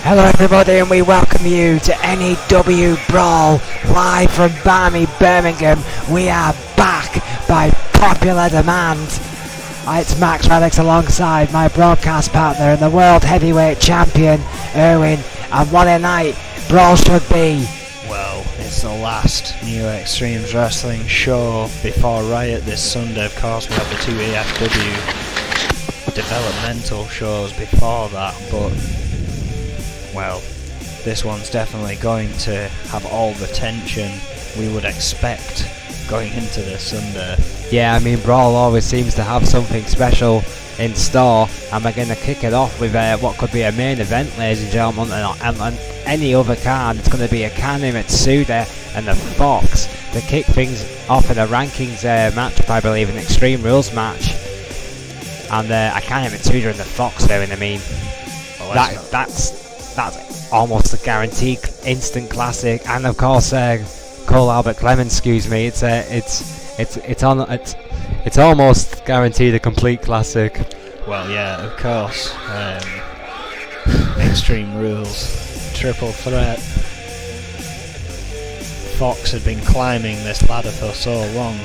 Hello everybody, and we welcome you to N.E.W. Brawl, live from balmy Birmingham. We are back by popular demand. It's Max Radix alongside my broadcast partner and the World Heavyweight Champion, Erwin. And what a night Brawl should be. Well, it's the last New Extremes Wrestling show before Riot this Sunday. Of course, we have the two EFW developmental shows before that, but well, this one's definitely going to have all the tension we would expect going into this Sunday. Yeah, I mean, Brawl always seems to have something special in store, and we're going to kick it off with what could be a main event, ladies and gentlemen, and on any other card. It's going to be Akane Mitsuda and the Fox to kick things off in a rankings match, I believe, an Extreme Rules match. And Akane Mitsuda and the Fox there, I mean, well, that's almost a guaranteed instant classic. And of course, Cole Albert Clemens, excuse me, it's almost guaranteed a complete classic. Well, yeah, of course. Extreme Rules, triple threat. Fox had been climbing this ladder for so long.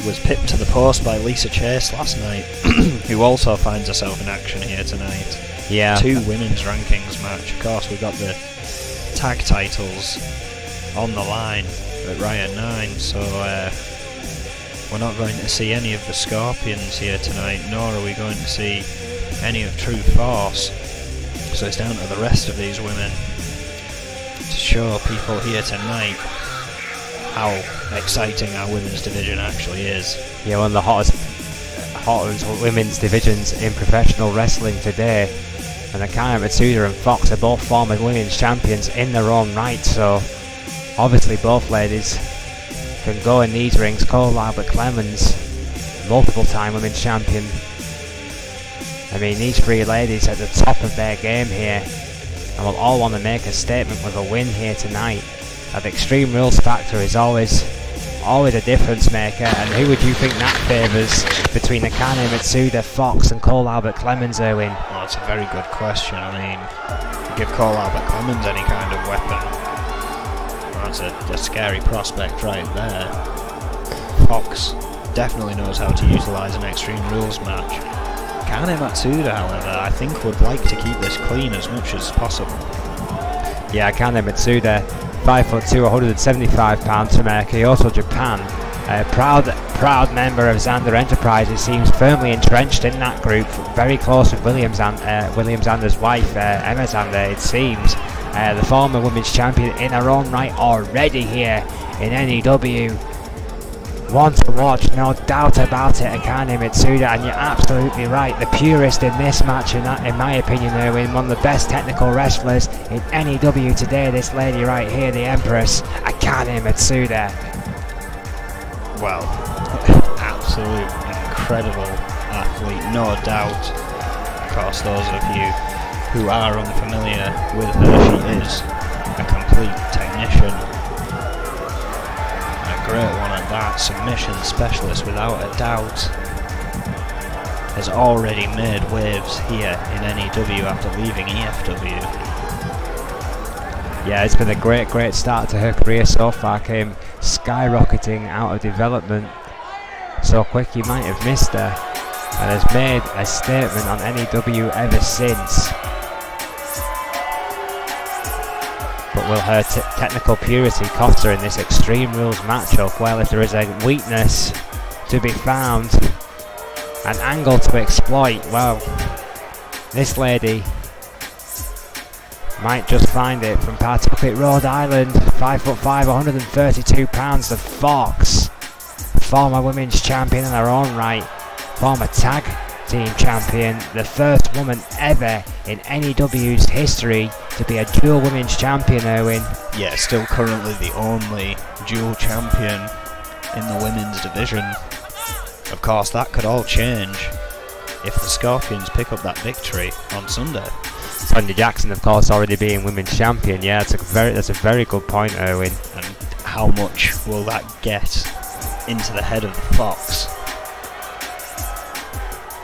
Was pipped to the post by Lisa Chase last night, who also finds herself in action here tonight. Yeah. Two women's rankings match. Of course, we've got the tag titles on the line at Riot 9, so we're not going to see any of the Scorpions here tonight, nor are we going to see any of True Force. So it's down to the rest of these women to show people here tonight how exciting our women's division actually is. Yeah, one of the hottest women's divisions in professional wrestling today. And Akane Mitsuda and Fox are both former women's champions in their own right, so obviously both ladies can go in these rings. Cole Albert Clemens, multiple time women's champion. I mean, these three ladies at the top of their game here, and will all want to make a statement with a win here tonight. That Extreme Rules factor is always a difference maker. And who would you think that favours between Akane Mitsuda, Fox and Cole Albert Clemens, Erwin? Well, that's a very good question. I mean, give Cole Albert Clemens any kind of weapon, that's a scary prospect right there. Fox definitely knows how to utilise an Extreme Rules match. Akane Mitsuda, however, I think would like to keep this clean as much as possible. Yeah, Akane Mitsuda, 5'2", 175 pounds from Kyoto, Japan. Proud member of Xander Enterprises, seems firmly entrenched in that group, very close with William Xander's wife, Emma Xander, it seems. The former women's champion in her own right already here in N.E.W. One to watch, no doubt about it, Akane Mitsuda, and you're absolutely right, the purest in this match, in my opinion, Erwin, one of the best technical wrestlers in N.E.W. today, this lady right here, the Empress, Akane Mitsuda. Well, absolute incredible athlete, no doubt. Of course, those of you who are unfamiliar with her, she is a complete technician. A great one at that, submission specialist without a doubt. Has already made waves here in N.E.W. after leaving EFW. Yeah, it's been a great start to her career so far, came skyrocketing out of development so quick you might have missed her, and has made a statement on N.E.W. ever since. But will her technical purity cost her in this Extreme Rules matchup? Well, if there is a weakness to be found, an angle to exploit, well, this lady might just find it. From Pawtucket, Rhode Island, 5'5", 132 pounds, the Fox, former women's champion in her own right, former tag team champion, the first woman ever in N.E.W.'s history to be a dual women's champion, Erwin. Yeah, still currently the only dual champion in the women's division. Of course, that could all change if the Scorpions pick up that victory on Sunday. Sonya Jackson, of course, already being women's champion. Yeah, that's a very good point, Erwin. And how much will that get into the head of the Fox?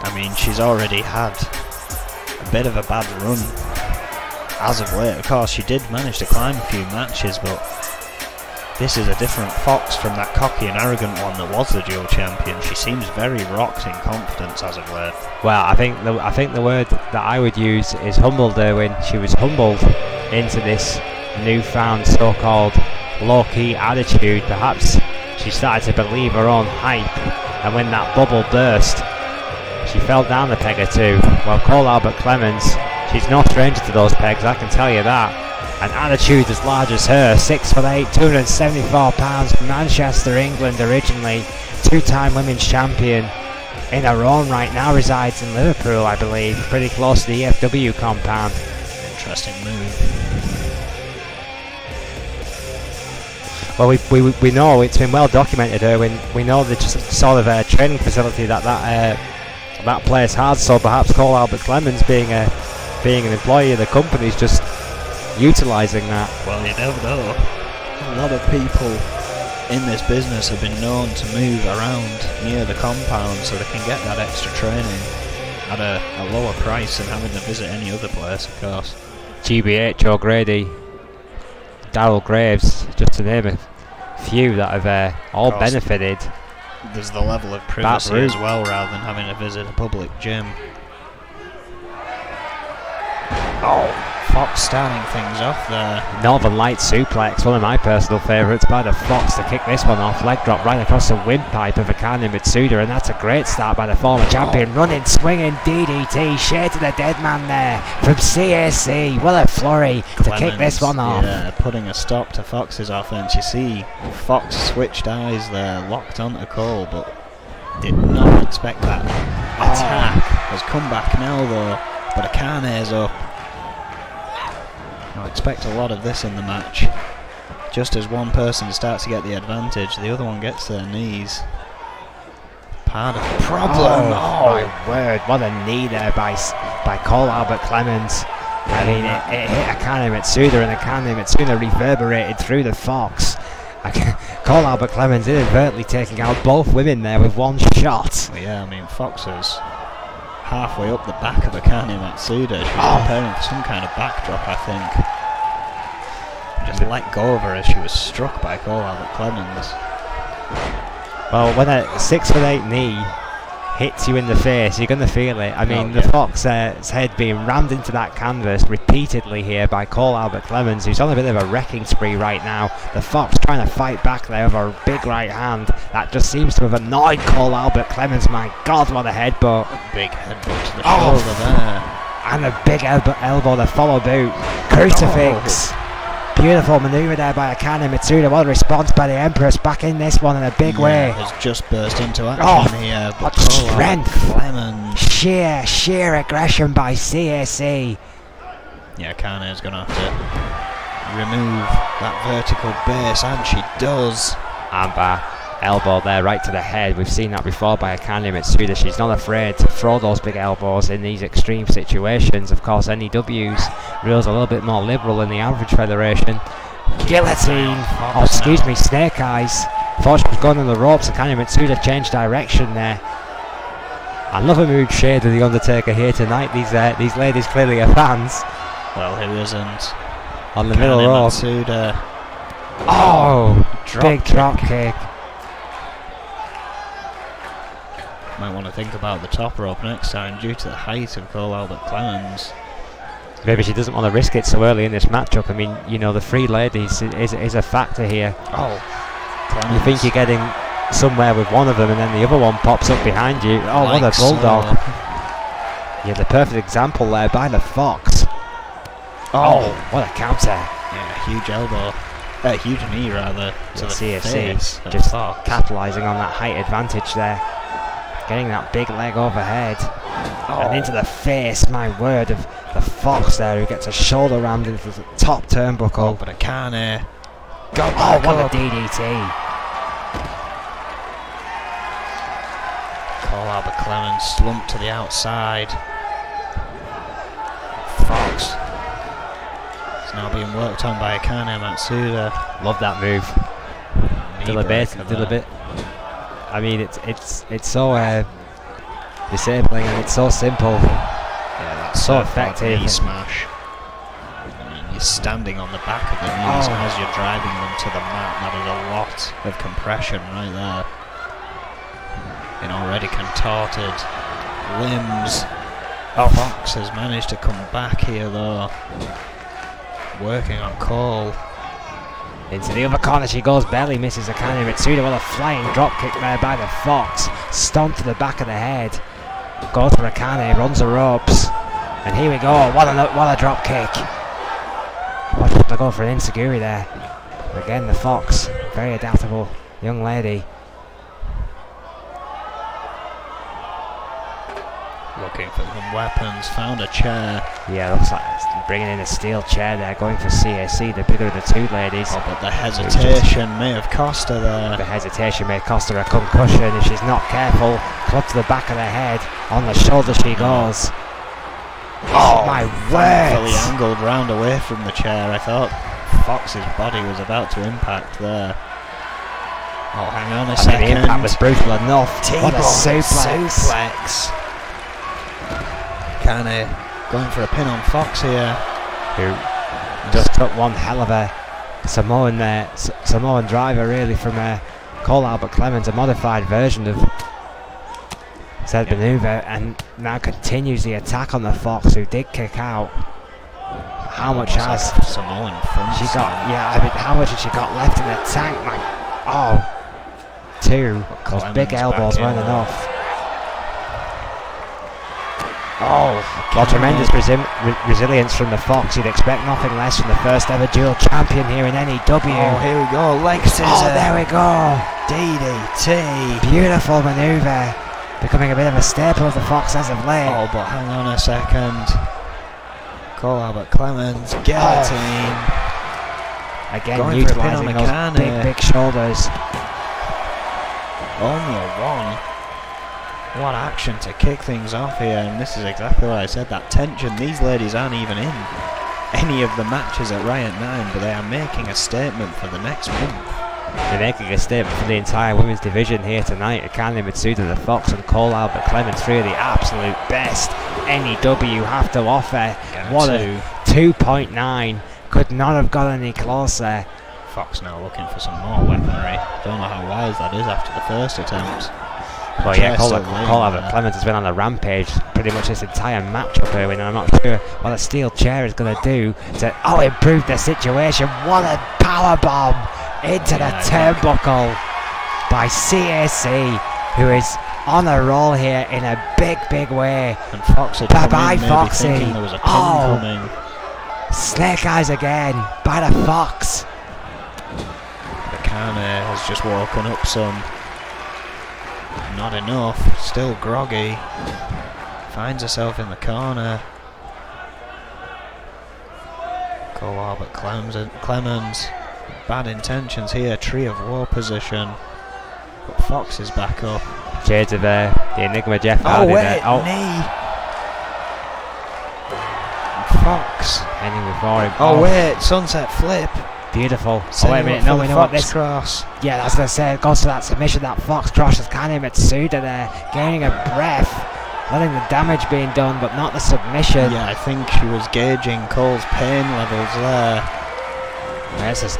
I mean, she's already had a bit of a bad run as of late. Of course, she did manage to climb a few matches, but this is a different Fox from that cocky and arrogant one that was the dual champion. She seems very rocked in confidence as of late. Well, I think the word that I would use is humbled, Erwin. She was humbled into this newfound so-called low-key attitude. Perhaps she started to believe her own hype, and when that bubble burst, she fell down a peg or two. Well, Cole Albert Clemens, she's no stranger to those pegs, I can tell you that. An attitude as large as her, 6'8", 274 pounds, from Manchester, England originally, two-time women's champion. In her own right now resides in Liverpool, I believe, pretty close to the N.E.W compound. Interesting move. Well, we know, it's been well documented here. We know the sort of training facility that place has. So perhaps Cole Albert Clemens, being an employee of the company, is just utilising that. Well, you never know. A lot of people in this business have been known to move around near the compound so they can get that extra training at a lower price than having to visit any other place, of course. GBH, O'Grady, Darryl Graves, just to name a few that have all benefited. There's the level of privacy as well, rather than having to visit a public gym. Oh, Fox starting things off there. Northern Light suplex, one of my personal favourites by the Fox to kick this one off. Leg drop right across the windpipe of Akane Mitsuda, and that's a great start by the former champion. Running, swinging DDT, shade to the dead man there from CAC. What a flurry to kick this one off. Yeah, putting a stop to Fox's offense. You see Fox switched eyes there, locked onto Cole, but did not expect that attack. Has come back now though, but Akane's up. I expect a lot of this in the match. Just as one person starts to get the advantage, the other one gets their knees. Part of the problem. Oh my word, what a knee there by Cole Albert Clemens. I mean, it hit Akane Mitsuda, and Akane Mitsuda reverberated through the Fox. Cole Albert Clemens inadvertently taking out both women there with one shot. Well, yeah, I mean, Fox is halfway up the back of Akane Matsuda. She was preparing for some kind of backdrop, I think. Just let go of her as she was struck by Cole Albert Clemens. Well, when a 6'8" knee hits you in the face, you're going to feel it. I mean, the Fox's head being rammed into that canvas repeatedly here by Cole Albert Clemens, who's on a bit of a wrecking spree right now. The Fox trying to fight back there with her big right hand. That just seems to have annoyed Cole Albert Clemens. My God, what a headbutt. A big headbutt to the shoulder there. And a big elbow to follow boot. Crucifix. Beautiful manoeuvre there by Akane Mitsuda. What a response by the Empress, back in this one in a big way. Has just burst into action here. What strength! Clemens. Sheer aggression by CAC. Yeah, Akane is going to have to remove that vertical base, and she does. Armbar, elbow there right to the head. We've seen that before by Akane Mitsuda. She's not afraid to throw those big elbows in these extreme situations. Of course, N.E.W's rules a little bit more liberal than the average federation. Guillotine. Oh, excuse me, snake eyes. Thought she was going on the ropes. Akane Mitsuda changed direction there. Another mood shade with the Undertaker here tonight. These ladies clearly are fans. Well, who isn't? On the middle rope. Mitsuda. Oh, big drop kick. Might want to think about the top rope next time due to the height of Cole Albert Clemens. Maybe she doesn't want to risk it so early in this matchup. I mean, you know, the three ladies is a factor here. Oh, Clemens. You think you're getting somewhere with one of them, and then the other one pops up behind you. Oh, what a bulldog. Yeah, the perfect example there by the Fox. Oh, what a counter. Yeah, huge elbow. Huge knee, rather, to the face. Just capitalising on that height advantage there. Getting that big leg overhead. And into the face, my word, of the Fox there, who gets a shoulder rammed into the top turnbuckle. Oh, but Akane. Oh, what a DDT. Cole Albert Clemens slumped to the outside. Fox is now being worked on by Akane Matsuda. Love that move. Still a bit. I mean, it's so disabling, and it's so simple. Yeah, that's so effective. Knee smash. standing on the back of the knees as you're driving them to the mat. That is a lot of compression right there. In already contorted limbs. Fox has managed to come back here though. Working on Cole. Into the other corner she goes, barely misses Akane Mitsuda. Well, a flying drop kick there by the Fox. Stomp to the back of the head. Goes for Akane, runs the ropes. And here we go, what a drop kick. They're going for an Insaguri there. Again, the Fox, very adaptable young lady. Looking for some weapons, found a chair. Yeah, looks like it's bringing in a steel chair there, going for CAC, the bigger of the two ladies. Oh, but the hesitation may have cost her there. The hesitation may cost her a concussion if she's not careful. Club to the back of the head, on the shoulder she goes. Oh my word! Fully angled round away from the chair. I thought Fox's body was about to impact there. Oh, hang on a second. The impact was brutal enough. What a suplex. Akane going for a pin on Fox here. Who just took one hell of a Samoan driver really from Cole Albert Clemens, a modified version of said maneuver, and now continues the attack on the Fox, who did kick out. How much has Samoan she got? Yeah, I mean, how much has she got left in the tank? Two. Those big elbows weren't enough. Well, tremendous resilience from the Fox. You'd expect nothing less from the first ever dual champion here in N.E.W. Oh, here we go, leg scissor. Oh, there we go. DDT. Beautiful manoeuvre. Becoming a bit of a staple of the Fox as of late. Oh, but hang on a second. Cole Albert Clemens, guillotine. Again, utilising those big shoulders. Only a one. What action to kick things off here, and this is exactly what I said, that tension. These ladies aren't even in any of the matches at Riot 9, but they are making a statement for the next month. They're making a statement for the entire women's division here tonight. Akane Mitsuda, the Fox, and Cole Albert Clemens, three of the absolute best N.E.W. have to offer. What a 2.9. Could not have got any closer. Fox now looking for some more weaponry. Don't know how wise that is after the first attempt. Well, yeah, Cole Albert Clemens has been on a rampage pretty much this entire match up here, and I'm not sure what a steel chair is going to do to improve the situation. What a power bomb into the turnbuckle by CAC, who is on a roll here in a big way. And Fox had bye Foxy. There was a pin coming. Snake eyes again by the Fox. Akane has just woken up some. Not enough, still groggy. Finds herself in the corner. Cole Albert Clemens. Bad intentions here, tree of woe position. But Fox is back up. Shades of the Enigma Jeff Hardy there. Knee. And Fox. Ending before him. Oh wait, sunset flip. Beautiful. Oh wait a minute, no, we know what this cross. Yeah, that's what I said. Goes to that submission, that Fox crosses Akane Mitsuda there, gaining a breath, letting the damage being done, but not the submission. Yeah, I think she was gauging Cole's pain levels there. This is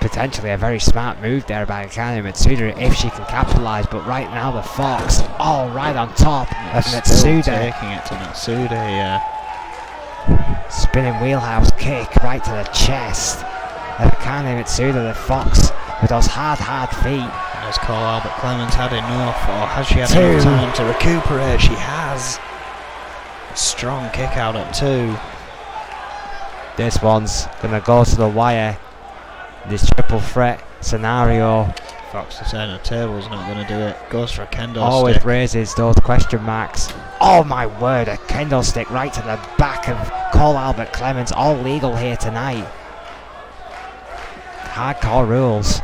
potentially a very smart move there by Akane Mitsuda if she can capitalise, but right now the Fox all right on top of Mitsuda. Taking it to Mitsuda, yeah. Spinning wheelhouse kick right to the chest. Akane Mitsuda, the Fox, with those hard feet. Has Cole Albert Clemens had enough, or has she had enough time to recuperate? She has. A strong kick out at 2. This one's gonna go to the wire. This triple threat scenario. Fox is saying the table's not gonna do it. Goes for a kendo always stick. raises those question marks. Oh my word, a kendo stick right to the back of Cole Albert Clemens. All legal here tonight. Hardcore rules.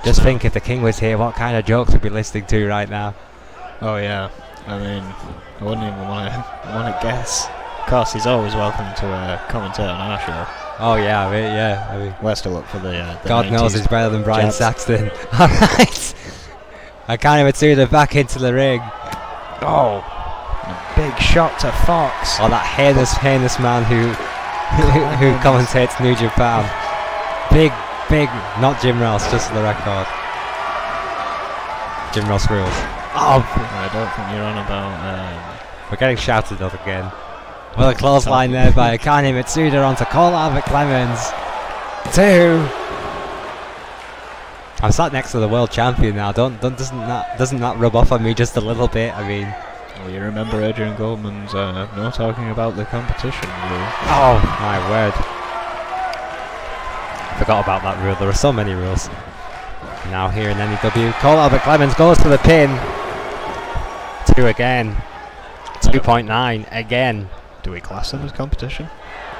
Just think if the King was here, what kind of jokes we'd be listening to right now. Oh yeah, I mean, I wouldn't even want to guess. Of course, he's always welcome to commentate on our show. Oh yeah, I mean, we're still up for the God knows he's better than Brian Saxton. All right, Akane Mitsuda back into the ring. Oh, a big big shot to Fox. Oh, that heinous man who commentates New Japan. Big, not Jim Ross, just for the record. Jim Ross rules. Oh, I don't think you're on about... we're getting shouted at again. Well, a clothesline there by Akane Mitsuda onto Cole Albert Clemens. 2. I'm sat next to the world champion now. Doesn't that rub off on me just a little bit? I mean, well, you remember Adrian Goldman's no talking about the competition rule. Oh my word! Forgot about that rule. There are so many rules. Now here in N.E.W, Cole Albert Clemens goes for the pin. 2 again. 2.9 again. Do we class them as competition?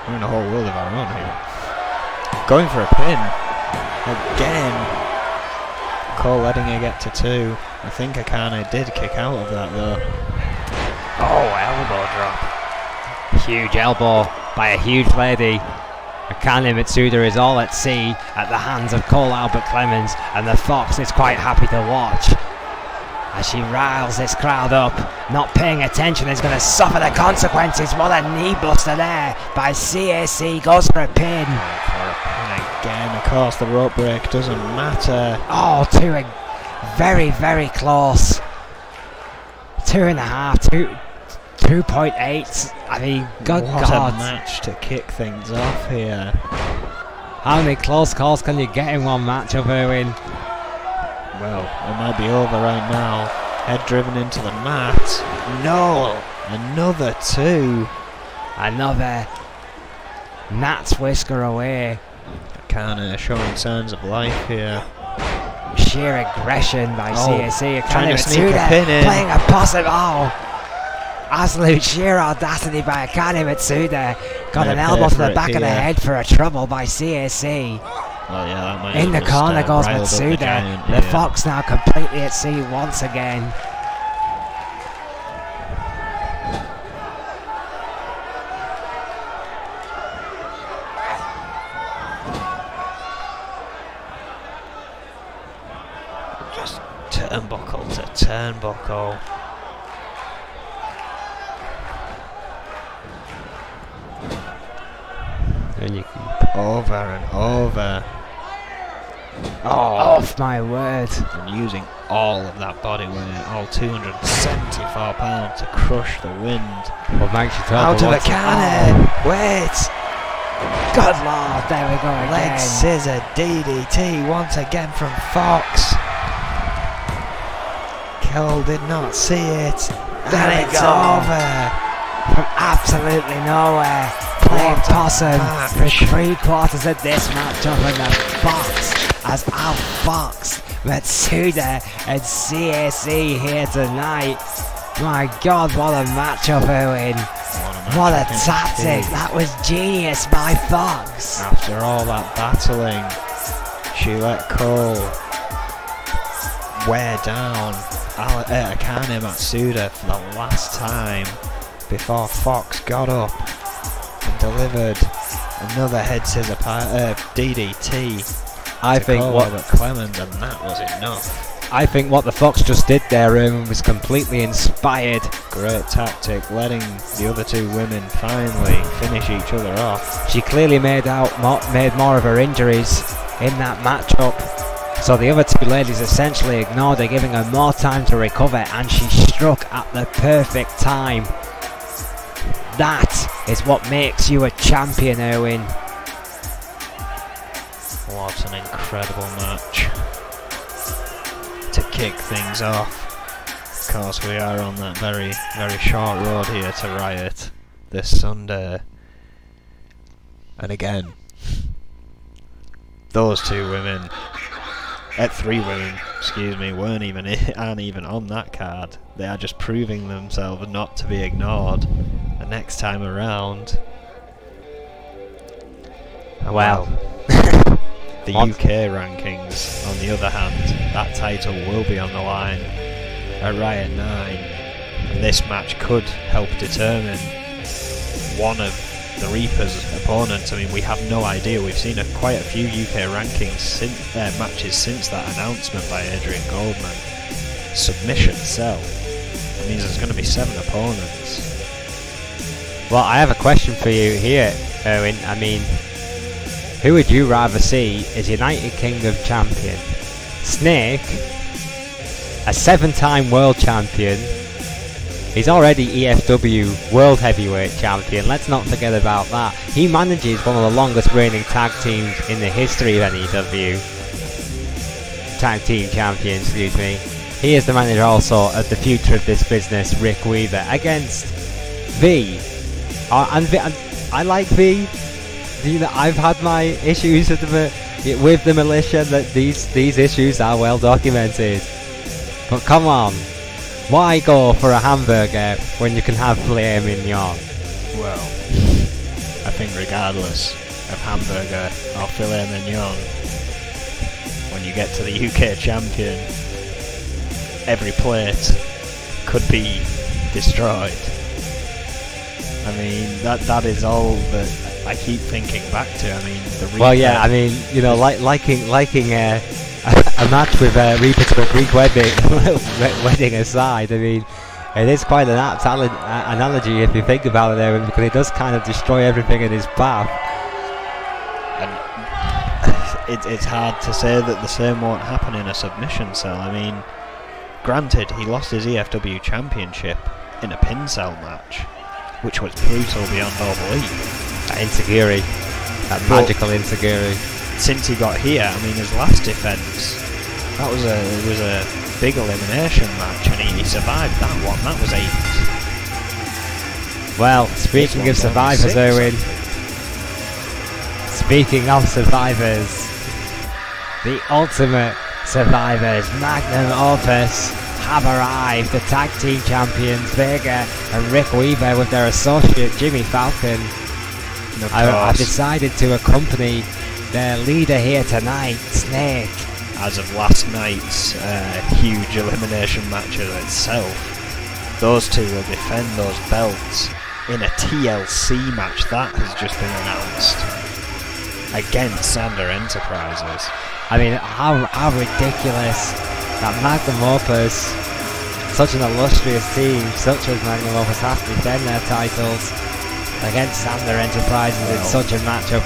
We're in a whole world of our own here. Going for a pin again. Cole letting her get to 2. I think Akane did kick out of that though. Oh, elbow drop. Huge elbow by a huge lady. Akane Mitsuda is all at sea at the hands of Cole Albert Clemens, and the Fox is quite happy to watch as she riles this crowd up. Not paying attention is going to suffer the consequences. What a knee buster there by CAC. Goes for a pin. Again, of course, the rope break doesn't matter. Oh, 2 very close. 2.5, 2.8. I mean, good what God. a match to kick things off here. How many close calls can you get in one matchup, Erwin? Well, it might be over right now. Head driven into the mat. No! Another 2. Another Nat's whisker away. Akane showing signs of life here. Sheer aggression by CAC. Trying to sneak a pin in. Playing a possum. Oh! Absolute sheer audacity by Akane Mitsuda. Got an elbow to the back of the head for a trouble by CAC. Well, yeah, that might in the corner goes Mitsuda. The Fox now completely at sea once again. Just turnbuckle to turnbuckle. And you keep over and over. Oh, off my word. And using all of that body weight, all 274 pounds to crush the wind. What makes you out of the cannon. Wait. Good Lord, there we go again. Leg scissor DDT once again from Fox. Cole did not see it. There it's over. From absolutely nowhere. Playing possum for 3/4 of this matchup, and the Fox has outfoxed Mitsuda and CAC here tonight. My God, what a matchup, Erwin. What a tactic. That was genius by Fox. After all that battling, she let Cole wear down Akane Mitsuda for the last time before Fox got up and delivered another head scissor DDT. I think what Clemens, and that was enough. I think what the Fox just did there was completely inspired. Great tactic, letting the other 2 women finally finish each other off. She clearly made more of her injuries in that matchup, so the other 2 ladies essentially ignored her, giving her more time to recover, and she struck at the perfect time. That is what makes you a champion, Erwin. What an incredible match to kick things off. Of course, we are on that very short road here to Riot this Sunday. And again, those 2 women, 3 women, excuse me, aren't even on that card. They are just proving themselves not to be ignored. The next time around, well, the UK rankings, on the other hand, that title will be on the line at Riot 9, and this match could help determine one of the Reaper's opponents. I mean, we have no idea. We've seen quite a few UK rankings matches since that announcement by Adrian Goldman. Submission sell. That means there's going to be 7 opponents. Well, I have a question for you here, Erwin. I mean, who would you rather see as United Kingdom champion? Snake, a 7-time world champion. He's already EFW World Heavyweight Champion, let's not forget about that. He manages one of the longest reigning tag teams in the history of N.E.W. Tag Team Champion, excuse me. He is the manager also of the future of this business, Rick Weaver, against V. And I like V. You know, I've had my issues with the militia, that these issues are well documented. But come on, why go for a hamburger when you can have filet mignon? Well, I think regardless of hamburger or filet mignon, when you get to the UK champion, every plate could be destroyed. I mean, that is all that I keep thinking back to. I mean, the well, yeah, I mean, you know, liking a match with Reaper to a Greek wedding aside, I mean, it is quite an apt analogy if you think about it there, because it does kind of destroy everything in his path. And it's hard to say that the same won't happen in a submission cell. I mean, granted, he lost his EFW championship in a pin cell match, which was brutal beyond all belief. That Insigiri, that magical Insigiri. Since he got here, I mean, his last defence, it was a big elimination match, and he survived that one. That was 8. Well, speaking of survivors, Owen. Speaking of survivors, the ultimate survivors, Magnum Opus, have arrived. The tag team champions, Vega and Rick Weaver, with their associate Jimmy Falcon. I've decided to accompany their leader here tonight, Snake. As of last night's huge elimination match of itself, those two will defend those belts in a TLC match that has just been announced against Sander Enterprises. I mean, how ridiculous that Magnum Opus, such an illustrious team such as Magnum Opus, has to defend their titles against Sander Enterprises in such a matchup.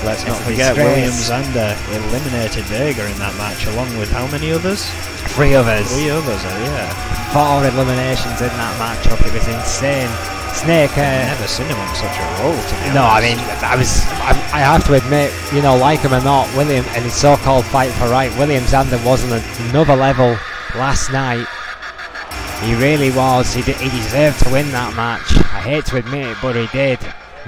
Let's not forget, William Zander eliminated Vega in that match, along with how many others? 3 others. 3 others, yeah. 4 eliminations in that matchup. It was insane. Snake, I've never seen him on such a roll, to be honest. No, I mean, I have to admit, you know, like him or not, William and his so-called fight for right, William Zander was on another level last night. He really was. He deserved to win that match. I hate to admit it, but he did.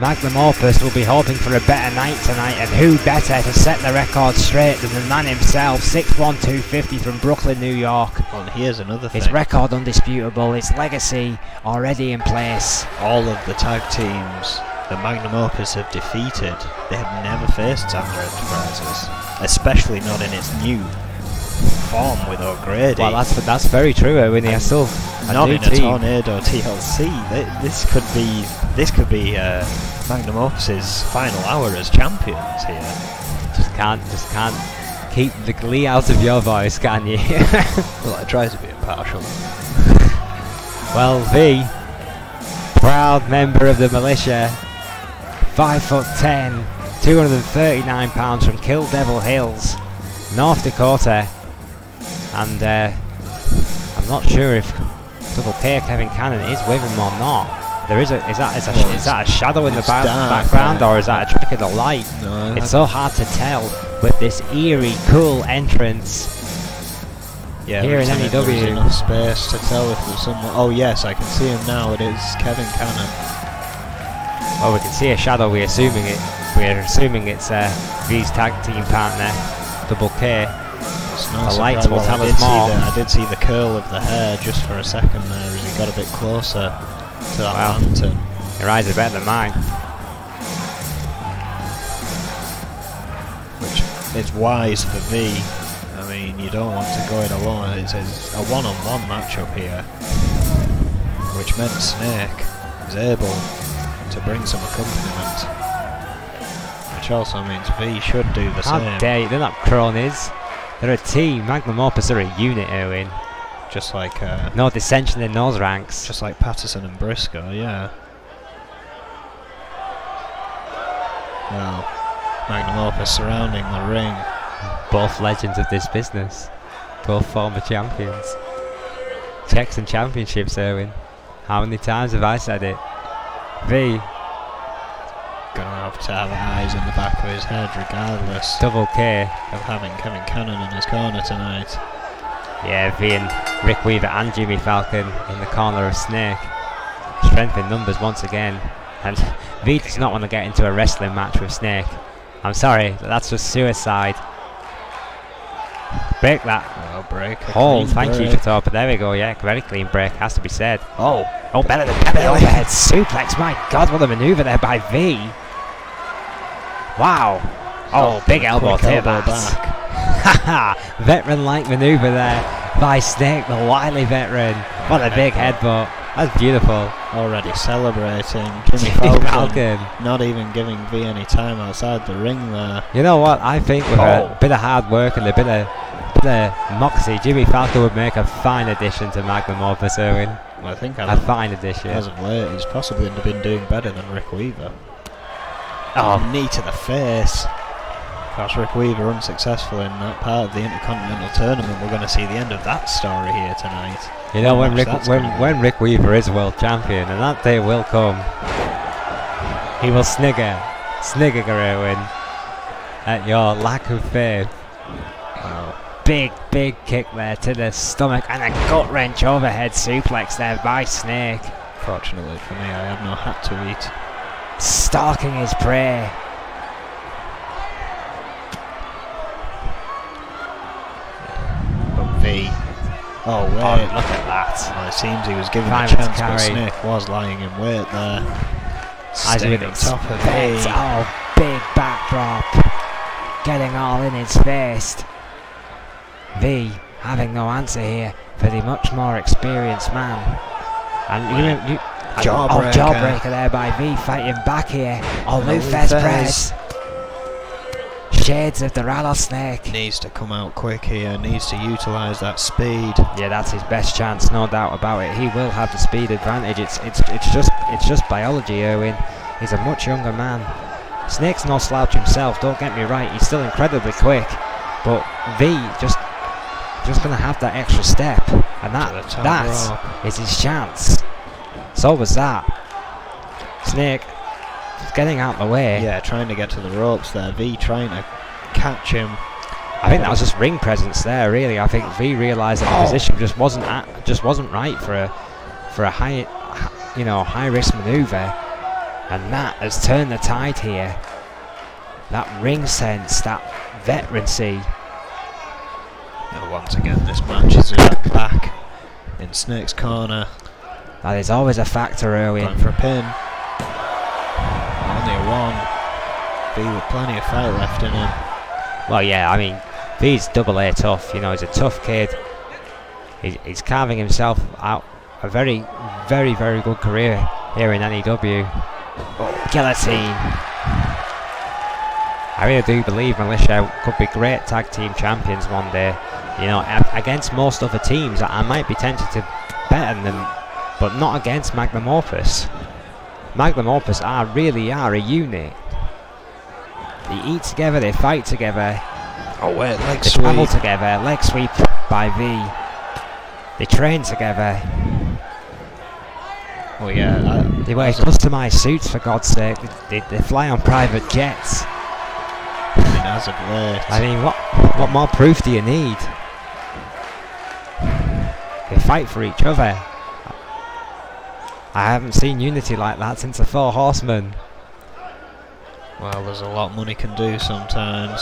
Magnum Opus will be hoping for a better night tonight, and who better to set the record straight than the man himself, 6'1", 250 from Brooklyn, New York. Well, and here's another thing. His record undisputable, his legacy already in place. All of the tag teams that Magnum Opus have defeated, they have never faced Sander Enterprises, especially not in its new form with O'Grady. Well, that's very true, Owen. He still not in a Tornado TLC. This could be Magnum Opus's final hour as champions here. Just can't keep the glee out of your voice, can you? Well, I try to be impartial. Well, V, proud member of the militia, 5'10", 239 pounds from Kill Devil Hills, North Dakota. And I'm not sure if Double K Kevin Cannon is with him or not. There is that a shadow in the background, or is that a trick of the light? No, it's so hard to tell with this eerie, cool entrance. Yeah, here in N.E.W. There's enough space to tell if there's someone. Oh yes, I can see him now. It is Kevin Cannon. Well, we can see a shadow. We're assuming it's V's tag team partner, Double K. The lights will tell us more. I did see the curl of the hair just for a second there as he got a bit closer to that lantern. Your eyes are better than mine. Which is wise for V. I mean, you don't want to go it alone. It's a one-on-one matchup here, which meant Snake is able to bring some accompaniment, which also means V should do the same. How dare you? They're not cronies. They're a team. Magnum Opus are a unit, Owen. Just like no dissension in those ranks. Just like Patterson and Briscoe, yeah. Well, Magnum Opus surrounding the ring. Both legends of this business. Both former champions. Checks and championships, Erwin. How many times have I said it? V. Gonna have to have eyes in the back of his head regardless Double K. of having Kevin Cannon in his corner tonight. Yeah, V and Rick Weaver and Jimmy Falcon in the corner of Snake. Strength in numbers once again. And V does not want to get into a wrestling match with Snake. I'm sorry, that's just suicide. Break that. Oh, break. Hold, thank you, Jator. But there we go, yeah, very clean break, has to be said. Oh, better than overhead suplex. My God, what a maneuver there by V. Wow. Oh, big elbow to that. Haha, veteran-like maneuver there by Snake, the wily veteran. What a big headbutt. That's beautiful. Already celebrating. Jimmy Falcon not even giving V any time outside the ring there. You know what? I think with a bit of hard work and a bit of moxie, Jimmy Falcon would make a fine addition to Magnum Opus, Erwin. Well, I think a fine addition. As of late, he's possibly been doing better than Rick Weaver. Oh, knee to the face. Of course, Rick Weaver unsuccessful in that part of the Intercontinental Tournament. We're going to see the end of that story here tonight. You know, when Rick Weaver is world champion, and that day will come, he will snigger, Erwin, at your lack of faith. Wow. Big kick there to the stomach, and a gut wrench overhead suplex there by Snake. Fortunately for me, I have no hat to eat. Stalking his prey. But V. Oh, wait. Oh, look at that. Well, it seems he was given a chance, but Snake was lying in wait there. Staying on top of V. Oh, big backdrop. Getting all in his face. V having no answer here for the much more experienced man. And jawbreaker there by V, fighting back here. Oh, Lufez press. Shades of the rattlesnake. Needs to come out quick here, needs to utilise that speed. Yeah, that's his best chance, no doubt about it. He will have the speed advantage. It's just biology, Erwin. He's a much younger man. Snake's no slouch himself, don't get me right, he's still incredibly quick. But V just gonna have that extra step, and that is his chance. So was that. Snake just getting out of the way. Yeah, trying to get to the ropes there. V trying to catch him. I think that was just ring presence there, really. I think V realised that the position just wasn't right for a high risk manoeuvre, and that has turned the tide here. That ring sense, that veterancy. Now once again, this match is back in Snake's corner. That is always a factor, Erwin. Going for a pin. Only a one. V with plenty of fight left in him. Well, yeah, I mean, V's double A tough. You know, he's a tough kid. He's carving himself out a very, very, very good career here in N.E.W. Guillotine. I really do believe Militia could be great tag team champions one day. You know, against most other teams, I might be tempted to bet them, but not against Magnum Opus. Magnum Opus really are a unit. They eat together, they fight together. Oh wait, they travel together. Leg sweep by V. They train together. Oh yeah. They wear customised suits, for God's sake. They fly on private jets. I mean, as of late. I mean, what more proof do you need? They fight for each other. I haven't seen unity like that since the Four Horsemen. Well, there's a lot money can do sometimes.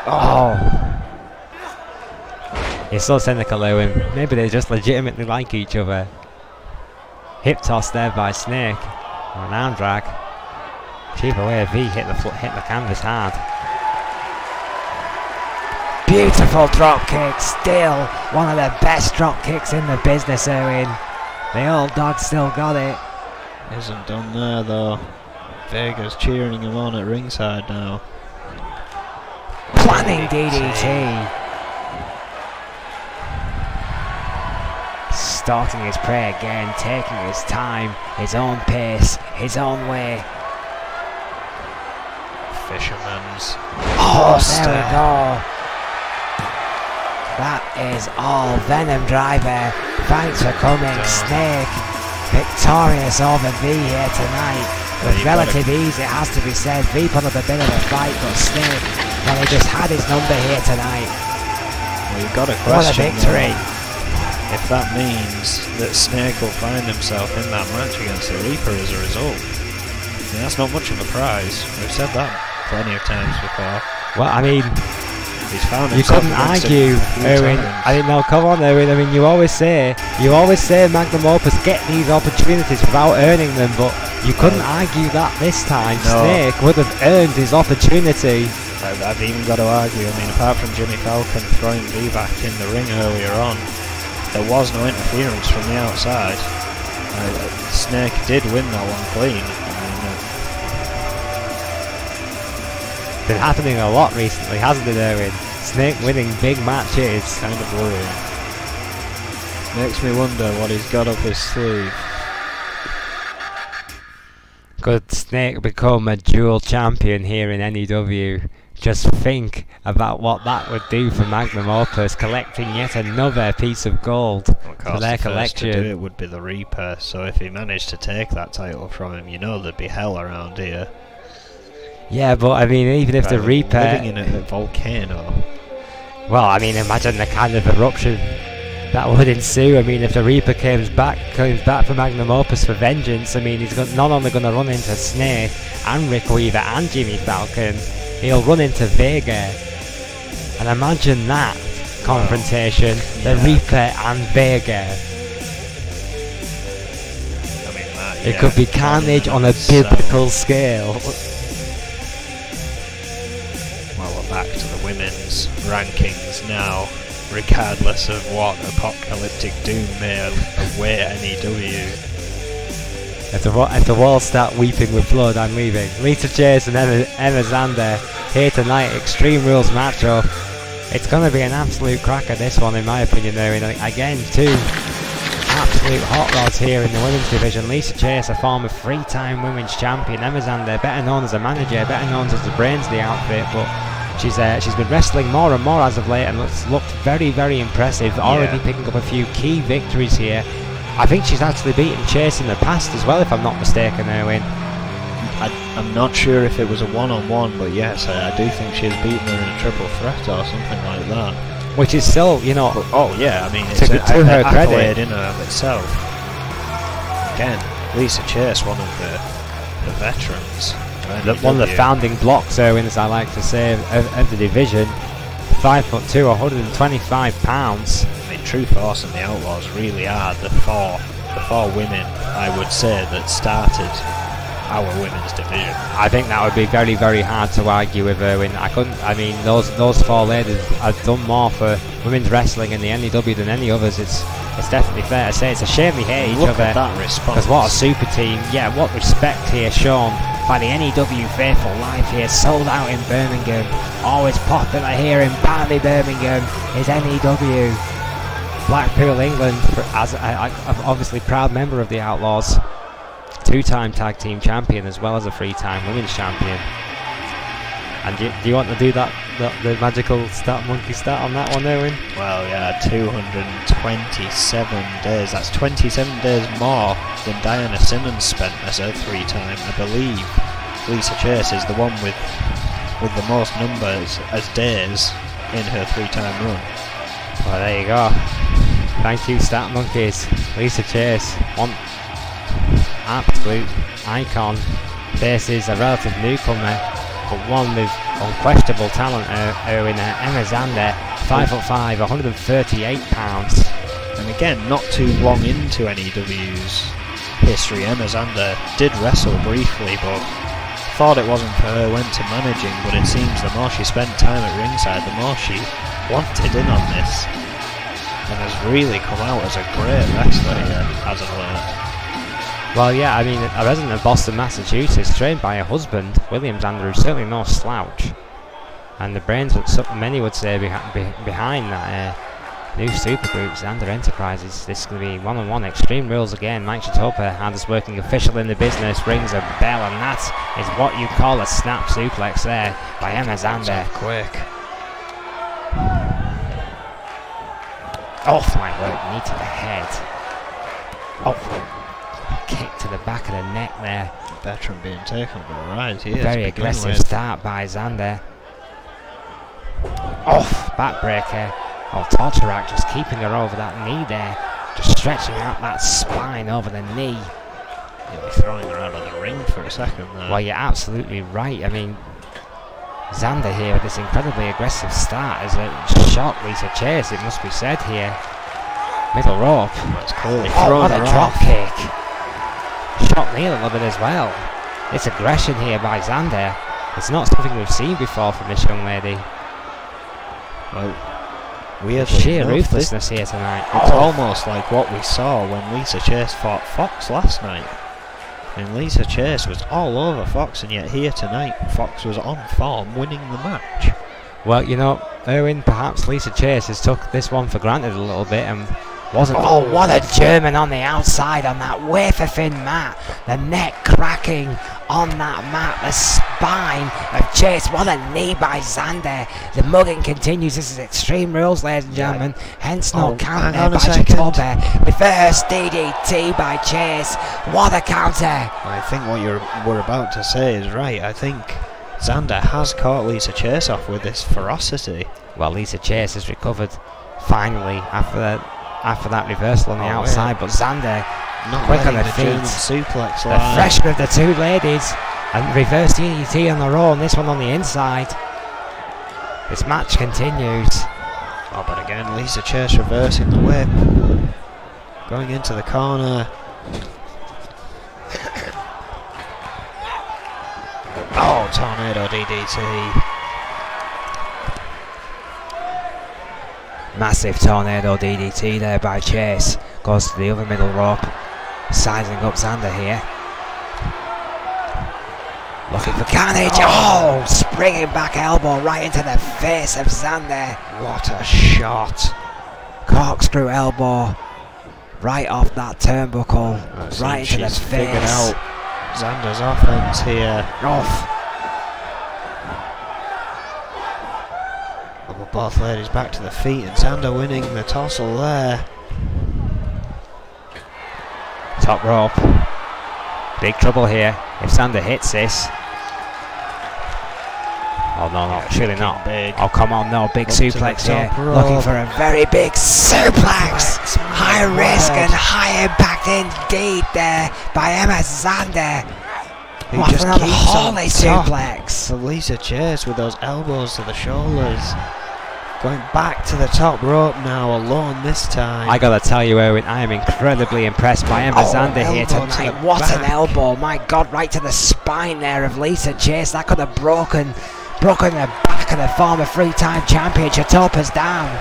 Oh! You're so cynical, Owen. Maybe they just legitimately like each other. Hip toss there by Snake. Or an arm drag. Cheap away, V hit the canvas hard. Beautiful drop kick, still one of the best drop kicks in the business, Owen. The old dog still got it. Isn't done there though. Vega's cheering him on at ringside now. Planning DDT. stalking his prey again, taking his time, his own pace, his own way. Fisherman's Oh, there we go. That is all. Venom Driver, thanks for coming. Snake, victorious over V here tonight. With relative ease, it has to be said. V put up a bit of a fight, but Snake, well, he just had his number here tonight. Well, you've got a question. What a victory. If that means that Snake will find himself in that match against the Reaper as a result, I mean, that's not much of a prize. We've said that plenty of times before. Well, I mean, he's found you couldn't argue, Erwin. I didn't know. Come on, Erwin. I mean, you always say Magnum Opus get these opportunities without earning them, but you couldn't argue that this time. No. Snake would have earned his opportunity. I've even got to argue. I mean, apart from Jimmy Falcon throwing V back in the ring earlier on, there was no interference from the outside. Snake did win that one clean. Been happening a lot recently, hasn't it, Erwin? Snake winning big matches. Kind of worrying. Makes me wonder what he's got up his sleeve. Could Snake become a dual champion here in N.E.W? Just think about what that would do for Magnum Opus, collecting yet another piece of gold for their collection. To do it would be the Reaper, so if he managed to take that title from him, you know there'd be hell around here. Yeah, but I mean, even if the Reaper... living in a volcano. Well, I mean, imagine the kind of eruption that would ensue. I mean, if the Reaper comes back for Magnum Opus for vengeance, I mean, he's not only going to run into Snake and Rick Weaver and Jimmy Falcon, he'll run into Vega. And imagine that confrontation, the Reaper and Vega. I mean, that, it could be carnage on a biblical scale. Back to the women's rankings now, regardless of what apocalyptic doom may await N.E.W. If the walls start weeping with blood, I'm leaving. Lisa Chase and Emma Zander here tonight, Extreme Rules matchup. It's going to be an absolute cracker, this one, in my opinion. There, again, two absolute hot rods here in the women's division. Lisa Chase, a former three-time women's champion. Emma Zander, better known as a manager, better known as the brains of the outfit, but she's been wrestling more and more as of late and looked very, very impressive. Already picking up a few key victories here. I think she's actually beaten Chase in the past as well, if I'm not mistaken, Erwin. I'm not sure if it was a one-on-one, but yes, I do think she's beaten her in a triple threat or something like that. Which is still, you know... Oh yeah, I mean, it's to her credit in and of itself. Again, Lisa Chase, one of the veterans. One of the founding blocks, Erwin, as I like to say, of the division. 5'2", 125 pounds. I mean, True Force and the Outlaws really are the four women, I would say, that started our women's division. I think that would be very, very hard to argue with, Erwin. I mean, those four ladies have done more for women's wrestling in the N.E.W than any others. It's definitely fair to say. It's a shame we hate each other. Look at that response. Because what a super team. Yeah, what respect here shown by the N.E.W faithful live here, sold out in Birmingham. Always popular here in Barney, Birmingham, is N.E.W. Blackpool, England, as obviously proud member of the Outlaws. Two-time tag team champion as well as a three-time women's champion. And do you want to do the magical monkey stat on that one, Erwin? Well, yeah, 227 days. That's 27 days more than Diana Simmons spent as her three-time. I believe Lisa Chase is the one with the most numbers as days in her three-time run. Well, there you go. Thank you, stat monkeys. Lisa Chase, one absolute icon, faces a relative newcomer, but one with unquestionable talent, Emma Zander, 5'5", 138 pounds. And again, not too long into N.E.W's history, Emma Zander did wrestle briefly, but thought it wasn't for her, went to managing, but it seems the more she spent time at ringside, the more she wanted in on this, and has really come out as a great wrestler here, as of late. Well, yeah, I mean, a resident of Boston, Massachusetts, trained by her husband, William Zander, who's certainly no slouch, and the brains, many would say, behind that New supergroup, Xander Enterprises. This is going to be one-on-one Extreme Rules again. Mike Shatopa, hardest working official in the business, rings a bell, and that is what you call a snap suplex there by Emma Xander. Quick. Off my word, knee to the head. Oh, kick to the back of the neck there. Veteran being taken for a ride here. Very aggressive start by Xander. Off, backbreaker. Oh, Torturak just keeping her over that knee there. Just stretching out that spine over the knee. You'll be throwing her out of the ring for a second there. Well, you're absolutely right. I mean, Xander here with this incredibly aggressive start has shocked Lisa Chase, it must be said here. Middle rope. That's clearly what a drop kick. Shocked me a little bit as well. This aggression here by Xander. It's not something we've seen before from this young lady. Well, weirdly sheer enough, ruthlessness here tonight. It's almost like what we saw when Lisa Chase fought Fox last night. And Lisa Chase was all over Fox, and yet here tonight Fox was on form, winning the match. Well, you know, Erwin, perhaps Lisa Chase has took this one for granted a little bit and wasn't. Oh, what a German on the outside on that wafer thin mat. The neck cracking on that mat. The spine of Chase. What a knee by Xander. The mugging continues. This is Extreme Rules, ladies and gentlemen. Hence no count there by Shatopa. Reverse DDT by Chase. What a counter. I think what we're about to say is right. I think Xander has caught Lisa Chase off with this ferocity. Well, Lisa Chase has recovered finally after that reversal on the outside, but Xander not quick on the feet. Suplex the fresher of the two ladies, and reverse DDT on the roll, and this one on the inside. This match continues. Oh, but again, Lisa Chase reversing the whip, going into the corner. Oh, tornado DDT. Massive tornado DDT there by Chase. Goes to the other middle rope. Sizing up Xander here. Looking for carnage. Oh, springing back elbow right into the face of Xander. What a shot. Corkscrew elbow. Right off that turnbuckle. Right into the face. Figured out Xander's offense here. Off. Both ladies back to the feet, and Xander winning the tussle there. Top rope. Big trouble here if Xander hits this. Oh no, no, surely not. Big. Oh come on, no, big suplex here. Looking for a very big suplex. High risk and high impact indeed there by Emma Xander. He What just an keeps unholy on top suplex. of Lisa Chase with those elbows to the shoulders. Going back to the top rope now, alone this time. I gotta tell you, Erwin, I am incredibly impressed by Emma Xander here tonight. What an elbow, my God, right to the spine there of Lisa Chase. That could have broken the back of the former three-time champion. Shatopa's down.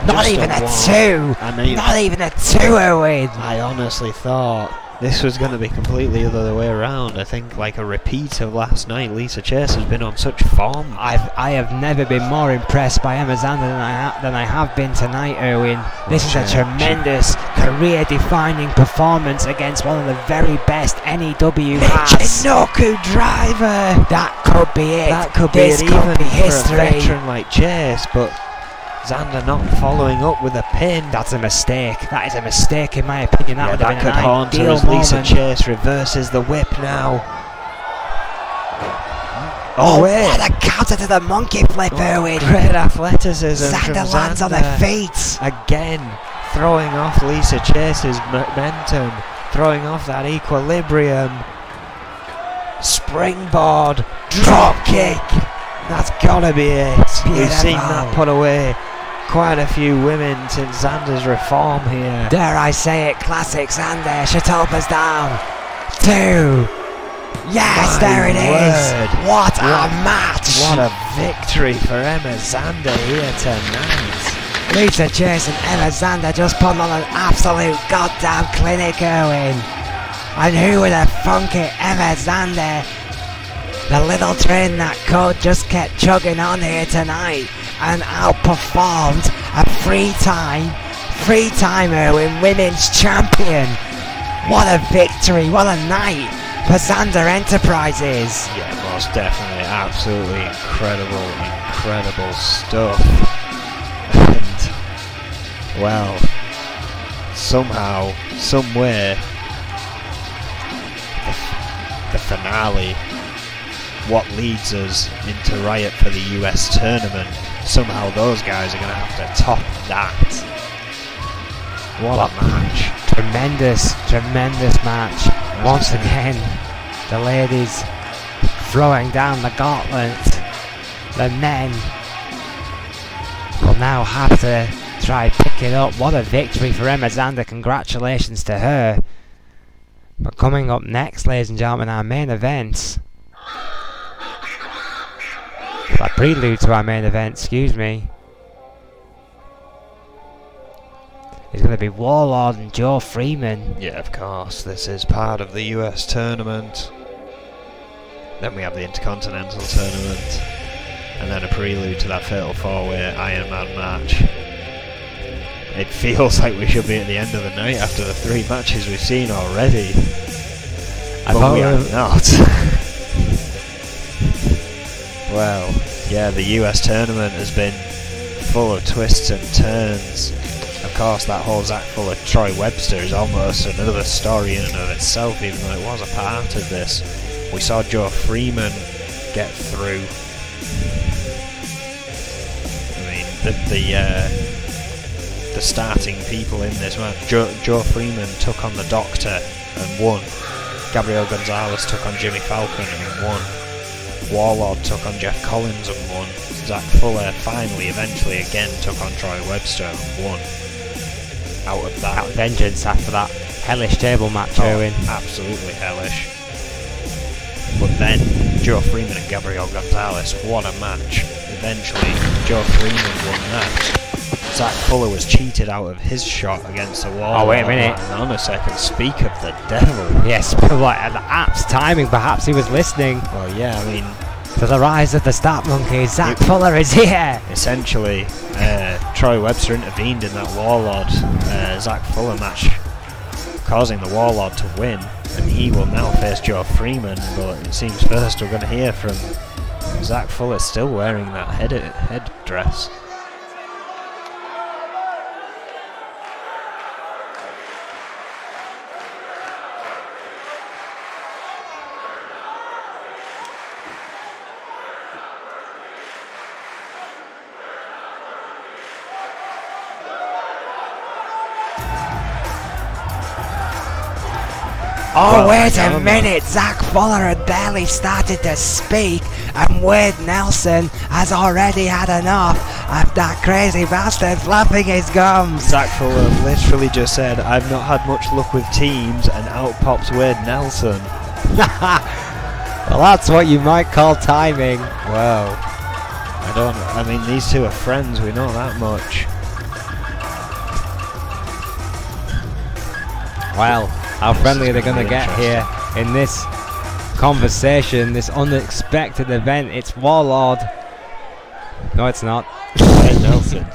Not Just even a a one. two. I mean, Not even a two, Erwin. I honestly thought this was going to be completely the other way around. I think like a repeat of last night. Lisa Chase has been on such form. I have never been more impressed by Emma Xander than I have been tonight, Erwin. This is a tremendous career-defining performance against one of the very best N.E.W. has. Noku driver. That could be it. That could be this it, could even be for a history. veteran like Chase, but Xander not following up with a pin. That's a mistake. That is a mistake in my opinion. That would have been could an haunt her ideal as Lisa moment. Chase reverses the whip now. Oh, what a counter to the monkey flip, Erwin. Great athleticism Xander from lands on Xander. her feet. Again, throwing off Lisa Chase's momentum, throwing off that equilibrium. Springboard, drop kick. That's gotta be it. We've seen that put away quite a few women since Xander's reform here. Dare I say it, classic Xander. Shatopa's down. 2. Yes, My there it is. word. What a match. What a victory for Emma Xander here tonight. Lisa Chase and Emma Xander just put on an absolute goddamn clinic, Erwin. And who would have thunk it? Emma Xander. The little train that could just kept chugging on here tonight and outperformed a three-time women's champion. What a victory, what a night for Xander Enterprises. Yeah, most definitely, absolutely incredible stuff. And, well, somehow, somewhere, the finale, what leads us into Riot for the US tournament, somehow those guys are going to have to top that. What a match. Tremendous match. Once again, the ladies throwing down the gauntlet. The men will now have to try pick it up. What a victory for Emma Xander. Congratulations to her. But coming up next, ladies and gentlemen, our main event. A prelude to our main event, excuse me. It's going to be Warlord and Joe Freeman. Yeah, of course, this is part of the US tournament. Then we have the Intercontinental tournament. And then a prelude to that Fatal 4-Way Iron Man match. It feels like we should be at the end of the night after the 3 matches we've seen already. But we are not. Well, yeah, the US tournament has been full of twists and turns. Of course, that whole Zach Fuller Troy Webster is almost another story in and of itself, even though it was a part of this. We saw Joe Freeman get through. I mean, the starting people in this match. Joe Freeman took on the Doctor and won. Gabriel Gonzalez took on Jimmy Falcon and won. Warlord took on Jeff Collins and won. Zach Fuller eventually again took on Troy Webster and won. Out of that. Out vengeance after that hellish table match, Owen. Absolutely hellish. But then, Joe Freeman and Gabriel Gonzalez, what a match. Eventually, Joe Freeman won that. Zach Fuller was cheated out of his shot against the wall. Oh, wait a minute. Hang on a second, speak of the devil. Yes, like the app's timing, perhaps he was listening. Well, yeah, I mean, to the rise of the Stat Monkeys, Zach Fuller is here! Essentially, Troy Webster intervened in that Warlord Zach Fuller match, causing the Warlord to win, and he will now face Joe Freeman, but it seems first we're going to hear from Zach Fuller still wearing that headdress. Oh, wait a minute! Zach Fuller had barely started to speak, and Wade Nelson has already had enough of that crazy bastard flapping his gums. Zach Fuller literally just said, "I've not had much luck with teams," and out pops Wade Nelson. Well, that's what you might call timing. Well, I mean, these two are friends, we know that much. Well, how friendly are they going to get here in this conversation, this unexpected event? It's Warlord. No, it's not. Wade Nelson.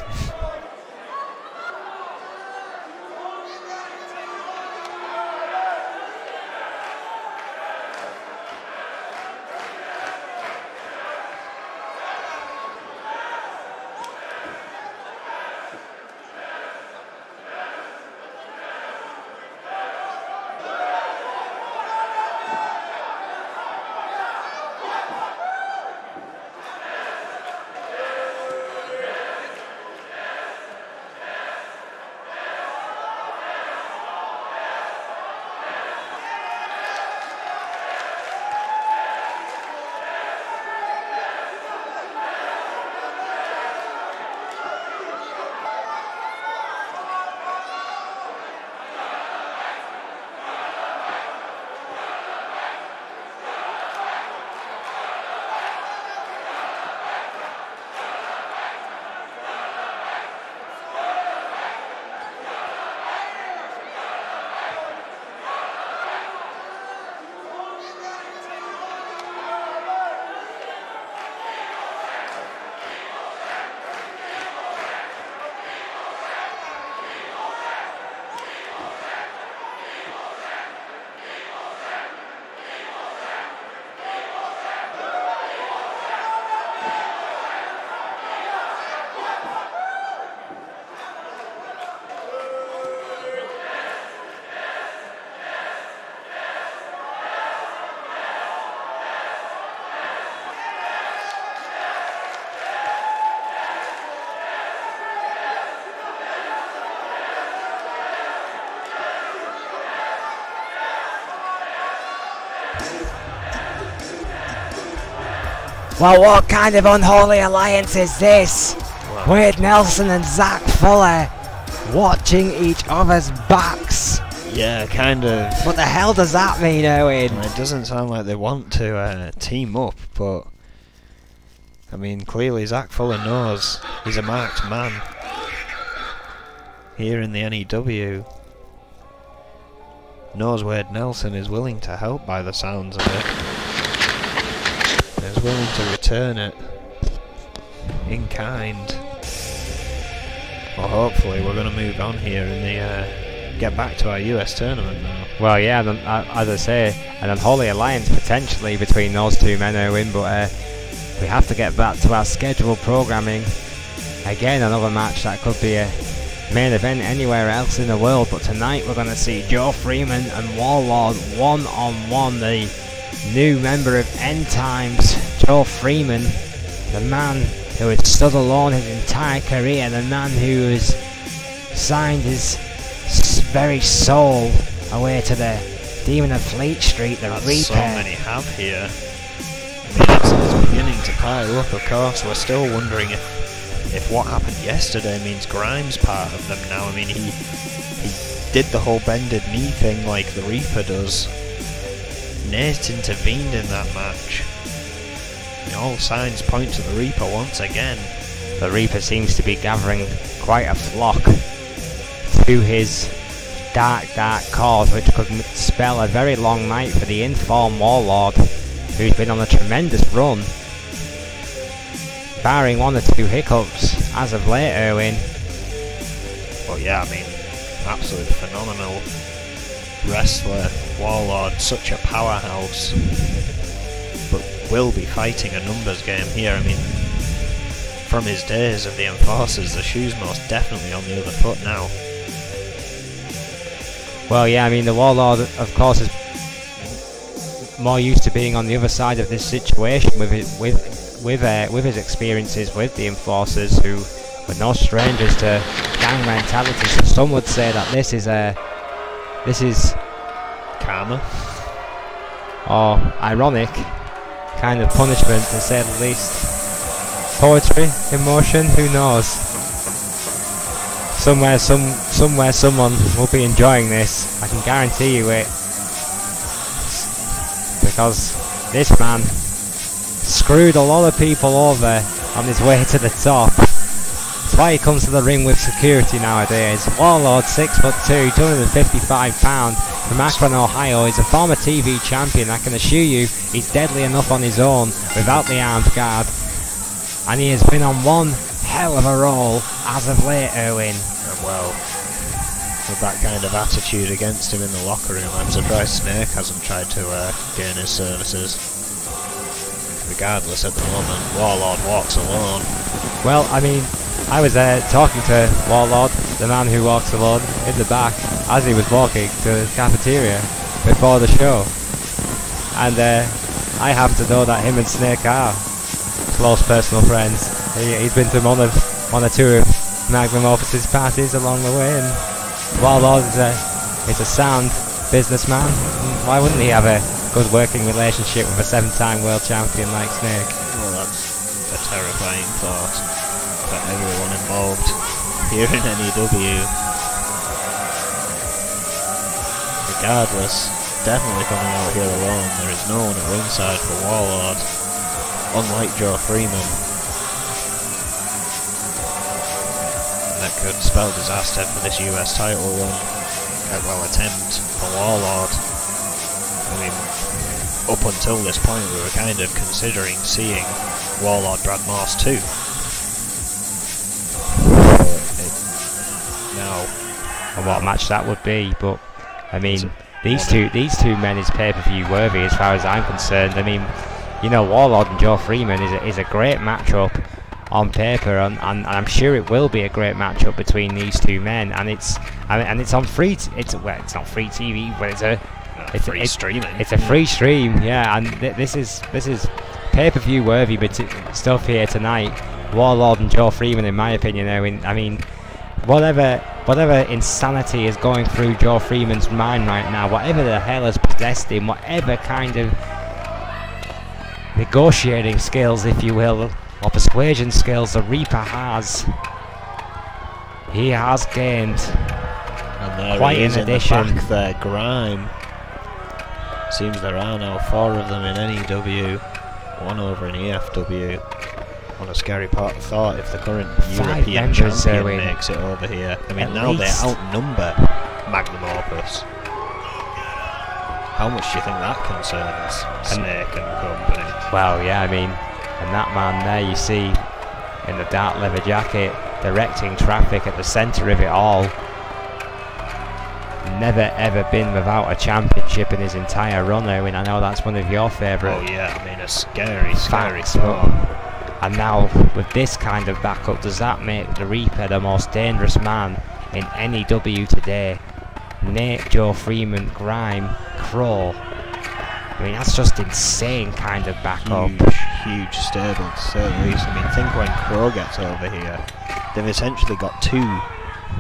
Well, what kind of unholy alliance is this? Well, Wade Nelson and Zach Fuller watching each other's backs. yeah, kind of. What the hell does that mean, Owen? It doesn't sound like they want to team up, but I mean, clearly Zach Fuller knows he's a marked man here in the N.E.W. Knows Wade Nelson is willing to help by the sounds of it. Is willing to return it in kind. Well, hopefully we're going to move on here and get back to our US tournament now. Well, yeah, as I say, an unholy alliance potentially between those two men, Owen, but we have to get back to our scheduled programming. Again, another match that could be a main event anywhere else in the world, but tonight we're going to see Joe Freeman and Warlord one-on-one, the new member of End Times, Joe Freeman, the man who had stood alone his entire career, the man who has signed his very soul away to the Demon of Fleet Street, the Reaper. So many have here. I mean, it's beginning to pile up, of course. We're still wondering if what happened yesterday means Grimes part of them now. I mean, he did the whole bended knee thing like the Reaper does. Nate intervened in that match. All signs point to the Reaper once again. The Reaper seems to be gathering quite a flock to his dark cause, which could spell a very long night for the informed Warlord, who's been on a tremendous run, barring one or two hiccups as of late, Erwin. Well, yeah, I mean, absolutely phenomenal wrestler, Warlord, such a powerhouse, but will be fighting a numbers game here. I mean, from his days of the Enforcers, the shoe's most definitely on the other foot now. Well, yeah, I mean, the Warlord, of course, is more used to being on the other side of this situation with his experiences with the Enforcers, who were no strangers to gang mentality. So some would say that this is karma, or ironic kind of punishment, to say the least. Poetry, emotion, who knows? Somewhere someone will be enjoying this, I can guarantee you it, because this man screwed a lot of people over on his way to the top. That's why he comes to the ring with security nowadays. Warlord, 6'2", 255 pounds, from Akron, Ohio. He's a former TV champion. I can assure you he's deadly enough on his own without the armed guard. And he has been on one hell of a roll as of late, Erwin. And well, with that kind of attitude against him in the locker room, I'm surprised Snake hasn't tried to gain his services. Regardless, at the moment, Warlord walks alone. Well, I mean, I was talking to Warlord, the man who walks alone, in the back, as he was walking to the cafeteria before the show. And I happen to know that him and Snake are close personal friends. He's been to one or two of Magnum Opus's parties along the way, and Warlord is a sound businessman. Why wouldn't he have a good working relationship with a 7-time world champion like Snake? Well, that's a terrifying thought for everyone involved here in N.E.W. Regardless, definitely coming out here alone. There is no one at ringside for Warlord, unlike Joe Freeman. And that could spell disaster for this US title run. Attempt for Warlord. I mean, up until this point we were kind of considering seeing Warlord Brad Morse too. And what a match that would be, but I mean, these two men is pay-per-view worthy as far as I'm concerned. I mean, you know, Warlord and Joe Freeman is a great matchup on paper, and I'm sure it will be a great matchup between these two men. And it's on free. It's not free TV, but it's free streaming. It's a free stream, yeah. And this is pay-per-view worthy, but stuff here tonight. Warlord and Joe Freeman, in my opinion, I mean, whatever insanity is going through Joe Freeman's mind right now, whatever the hell has possessed him, whatever kind of negotiating skills, if you will, or persuasion skills the Reaper has. He has gained And there quite he is an in the addition. back there, Grime. Seems there are now 4 of them in N.E.W, 1 over in EFW. What a scary thought if the current European champion makes it over here. I mean, now they outnumber Magnum Opus. How much do you think that concerns Snake and company? Well, yeah, I mean, and that man there you see in the dark leather jacket directing traffic at the centre of it all. Never ever been without a championship in his entire run, Owen. I know that's one of your favourite. Oh yeah, I mean a scary thought. And now with this kind of backup, does that make the Reaper the most dangerous man in N.E.W today? Nate, Joe Freeman, Grime, Crow. I mean, that's just insane kind of backup. Huge stable to say the least. I mean, think when Crow gets over here, they've essentially got 2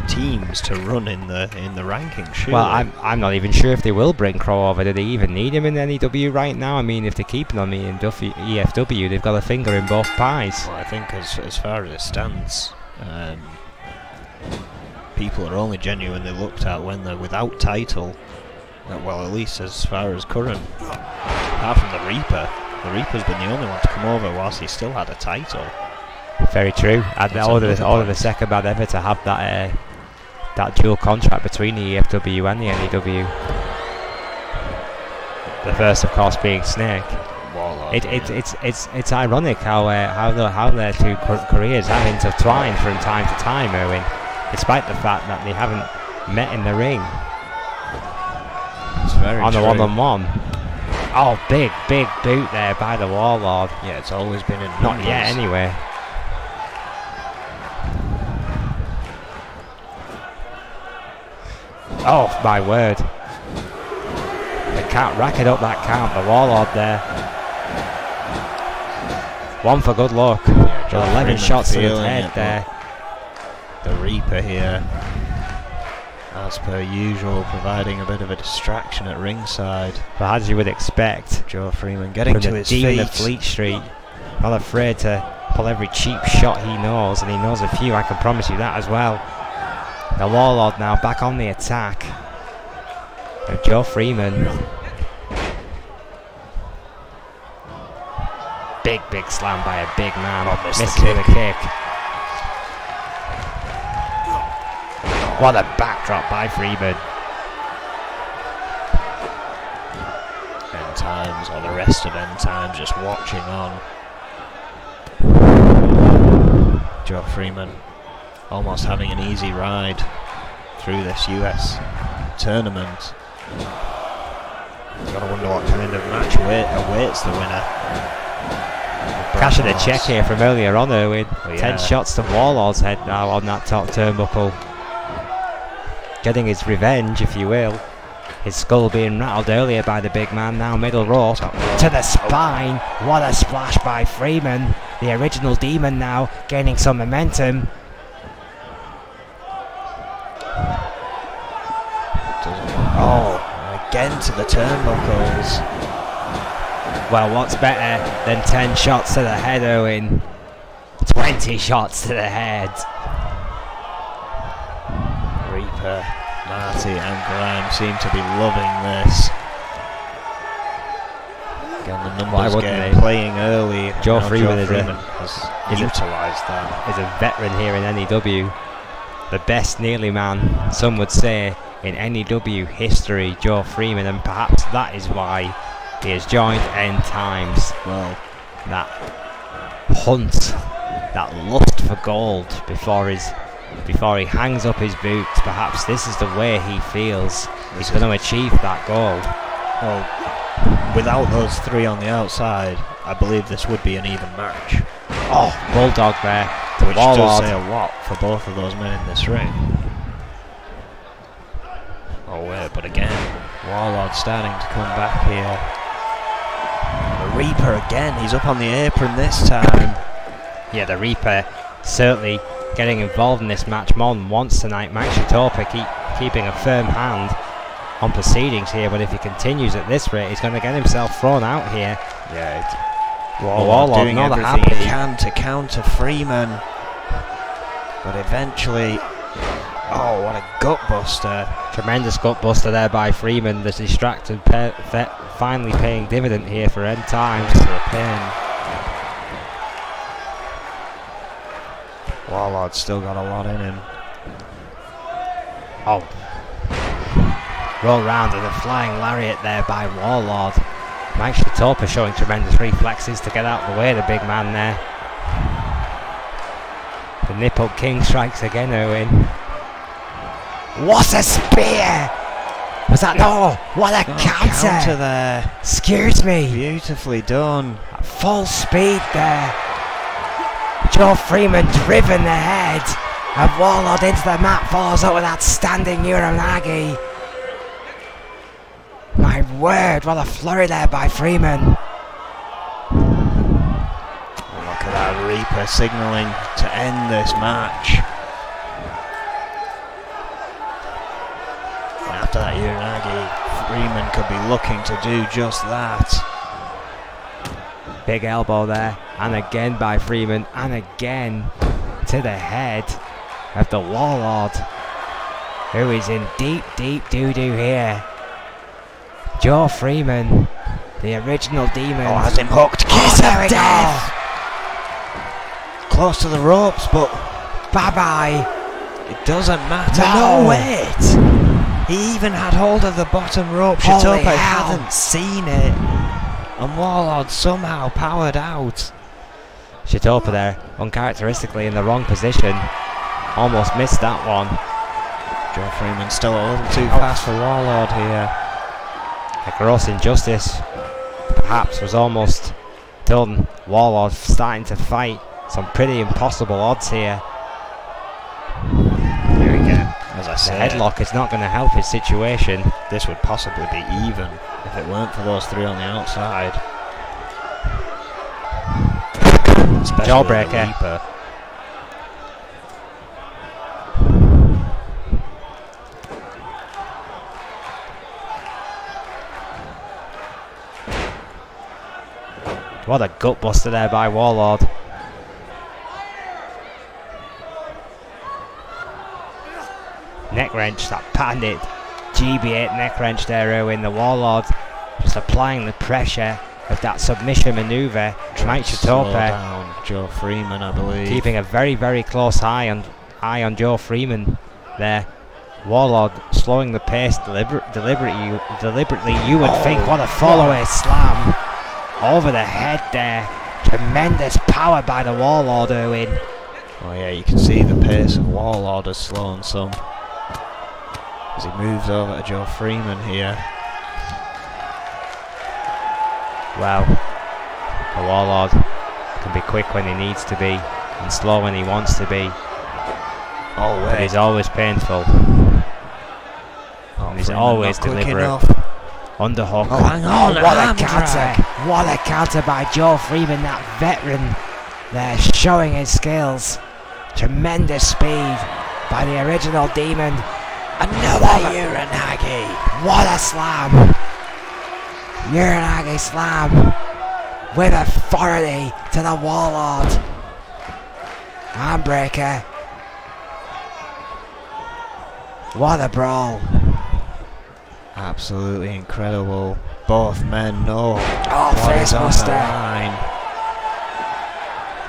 teams to run in the rankings. Surely. Well, I'm not even sure if they will bring Crow over. Do they even need him in N.E.W right now? I mean, if they're keeping on me in EFW, they've got a finger in both pies. Well, I think as far as it stands, people are only genuinely looked at when they're without title. Well, at least as far as current. Apart from the Reaper. The Reaper's been the only one to come over whilst he still had a title. Very true. And all of the second man ever to have that dual contract between the EFW and the N.E.W. The first, of course, being Snake. It's ironic how their 2 careers have intertwined from time to time, Owen, despite the fact that they haven't met in the ring. It's very on a true. one-on-one. Oh, big boot there by the Warlord. Yeah, it's always been in Not yet, anyway. Oh, my word. They can't rack it up that count. The Warlord there. 1 for good luck. Yeah, 11 shots to the head there. The Reaper here, as per usual, providing a bit of a distraction at ringside. But as you would expect, Joe Freeman getting to his feet. Of Fleet Street, not afraid to pull every cheap shot he knows, and he knows a few, I can promise you that as well. The Warlord now back on the attack. And Joe Freeman. Big slam by a big man. Misses with a kick. What a backdrop by Freeman. End Times, or the rest of End Times, just watching on. Joe Freeman almost having an easy ride through this US tournament. Gotta wonder what kind of match awaits the winner. Cashing a check here from earlier on, Owen. Oh, yeah. 10 shots to Warlord's head now on that top turnbuckle. Getting his revenge, if you will. His skull being rattled earlier by the big man, now middle rope. To the spine. What a splash by Freeman. The original demon now gaining some momentum. Oh, again to the turnbuckles. Well, what's better than 10 shots to the head, Owen? 20 shots to the head. Reaper, Marty and Grime seem to be loving this. Again, the numbers game playing early. Joe Freeman has utilised that. Is a veteran here in N.E.W. The best nearly man, some would say, in N.E.W. history, Joe Freeman, and perhaps that is why he has joined End Times. Well, that hunt, that lust for gold before he hangs up his boots. Perhaps this is the way he feels he's going to achieve that goal. Well, without those 3 on the outside, I believe this would be an even match. Oh, Bulldog there. Which does say a lot for both of those men in this ring. Oh wait, but again, Warlord starting to come back here. The Reaper again, he's up on the apron this time. Yeah, the Reaper certainly getting involved in this match more than once tonight. Max Utopa keeping a firm hand on proceedings here, but if he continues at this rate, he's going to get himself thrown out here. Yeah, Warlord doing not everything happy. he can to counter Freeman, but eventually, oh, what a gutbuster! Tremendous gutbuster there by Freeman. The distracted finally paying dividend here for End Times. To the pin. Warlord's still got a lot in him. Oh. Roll round and a flying lariat there by Warlord. Mike Shatopa showing tremendous reflexes to get out of the way of the big man there. The Nipple King strikes again, Owen. What a spear! Was that no? What a counter there. Excuse me. Beautifully done. At full speed there. Joe Freeman driven ahead. And Warlord into the mat, follows up with that standing Uranagi. My word, what a flurry there by Freeman. Look at that Reaper signalling to end this match. And after that Uranagi, Freeman could be looking to do just that. Big elbow there, and again by Freeman, and again to the head of the Warlord, who is in deep, deep doo-doo here. Joe Freeman, the original demon. Oh, has him hooked. Kiss of death! Close to the ropes, but bye-bye. It doesn't matter. No, wait! He even had hold of the bottom rope. Holy Shatopa hell. hadn't seen it. And Warlord somehow powered out. Shatopa there, uncharacteristically in the wrong position. Almost missed that one. Joe Freeman still a little too fast for Warlord here. A gross injustice, perhaps, was almost done. Warlord starting to fight some pretty impossible odds here. Here again, as I said, the headlock is not going to help his situation. This would possibly be even if it weren't for those three on the outside. Especially Jawbreaker. the Reaper. What a gutbuster there by Warlord. Neck wrench, that patented GB8 neck wrench there, Erwin. The Warlord just applying the pressure of that submission maneuver. Mike Shatopa Joe Freeman, I believe. keeping a very, very close eye on Joe Freeman there. Warlord slowing the pace deliberately. You would think, what a follow-away slam over the head there. Tremendous power by the Warlord, Erwin. Oh yeah, you can see the pace of Warlord has slowed some as he moves over to Joe Freeman here. Well, the Warlord can be quick when he needs to be and slow when he wants to be. But he's always painful. And he's always deliberate. Underhook. Oh, hang on, what a counter! What a counter by Joe Freeman, that veteran there, showing his skills. Tremendous speed by the original demon. Another Uranagi. What a slam! Uranagi slam with authority to the Warlord. Handbreaker. What a brawl. Absolutely incredible. Both men know what is on the line.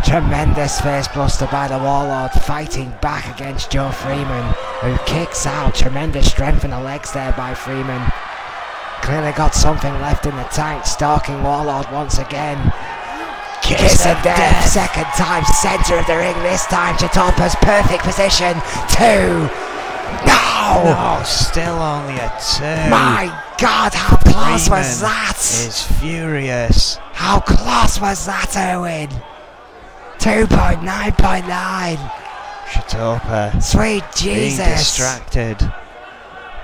Tremendous facebuster by the Warlord, fighting back against Joe Freeman, who kicks out. Tremendous strength in the legs there by Freeman. Clearly got something left in the tank, stalking Warlord once again. Kiss of death, second time, centre of the ring this time. Shatopa's perfect position. 2. No, still only a 2. My God, how close was that? Is furious. How close was that, Owen? 2.9.9. Shatopa. Sweet Jesus. Being distracted.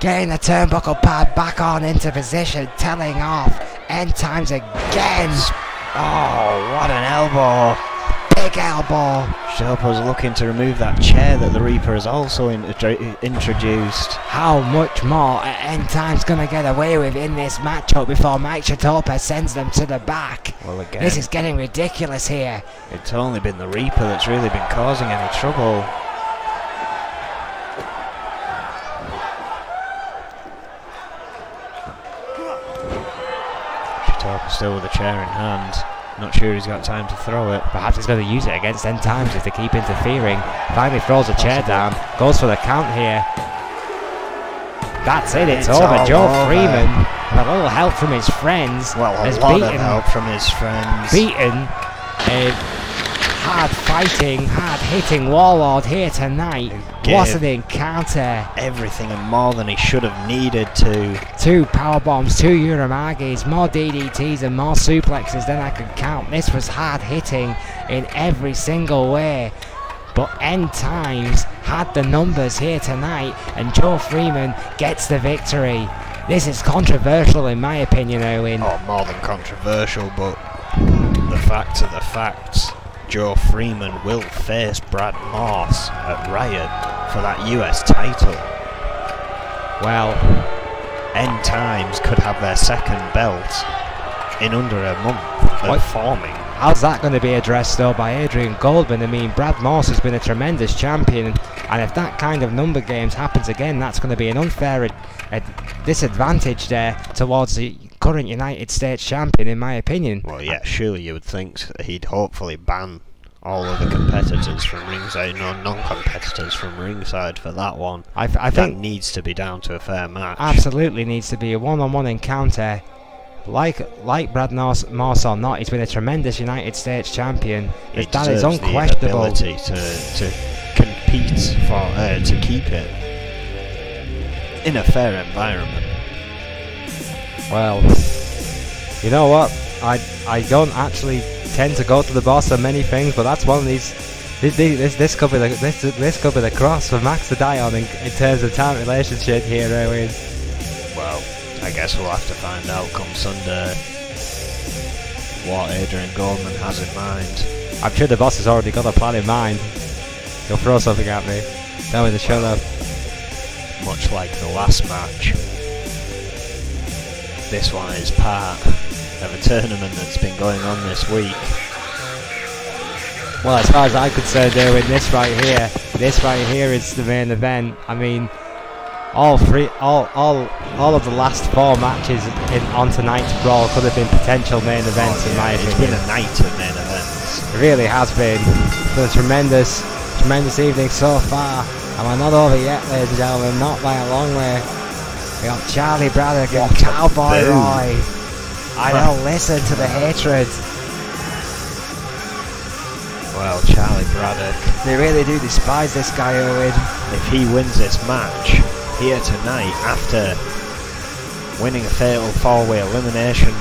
Getting the turnbuckle pad back on into position, telling off. End times again. Oh, what an elbow. big elbow. Sherpa's looking to remove that chair that the Reaper has also introduced. How much more are N.Time's going to get away with in this matchup before Mike Chitopa sends them to the back? Well, again, this is getting ridiculous here. It's only been the Reaper that's really been causing any trouble. Chitopa still with the chair in hand. Not sure he's got time to throw it. Perhaps he's going to use it against N.Times if they keep interfering. Finally throws a chair down, goes for the count here. That's it, it's over. Joe Freeman, with a little help from his friends, well, has a lot beaten, of help from his friends. Beaten a hard-fighting, hard-hitting Warlord here tonight. What an encounter. Everything and more than he should have needed to. 2 powerbombs, 2 Uramagis, more DDTs and more suplexes than I could count. This was hard-hitting in every single way. But N.Times had the numbers here tonight, and Joe Freeman gets the victory. This is controversial in my opinion, Owen. Oh, more than controversial, but the facts are the facts. Joe Freeman will face Brad Morse at Riot for that US title. Well, N.Times could have their second belt in under a month of forming. How's that going to be addressed though by Adrian Goldman? I mean, Brad Morse has been a tremendous champion, and if that kind of number games happens again, that's going to be an unfair disadvantage there towards the current United States champion, in my opinion. Well, yeah, surely you would think he'd hopefully ban all of the competitors from ringside, no non-competitors from ringside for that one. I that think needs to be down to a fair match. Absolutely needs to be a one-on-one encounter. Like Brad Morse or not, he's been a tremendous United States champion. That is unquestionable. The ability to compete for to keep it in a fair environment. Well, you know what? I don't actually tend to go to the boss on many things, but that's one of these. This could be the cross for Max the Dion in terms of talent relationship here, Owen. Well, I guess we'll have to find out come Sunday what Adrian Goldman has in mind. I'm sure the boss has already got a plan in mind. He'll throw something at me. Tell me to shut up. Much like the last match, this one is part of a tournament that's been going on this week. Well, as far as I'm concerned, doing this right here is the main event. I mean, all of the last 4 matches on tonight's Brawl could have been potential main events in my opinion. It's been a night of main events. It really has been. It's been a tremendous evening so far. And we're not over yet, ladies and gentlemen, not by a long way. We got Charlie Braddock and Cowboy Roy. I don't listen to the hatred. Well, Charlie Braddock. They really do despise this guy, Owen. If he wins this match here tonight, after winning a fatal 4-way elimination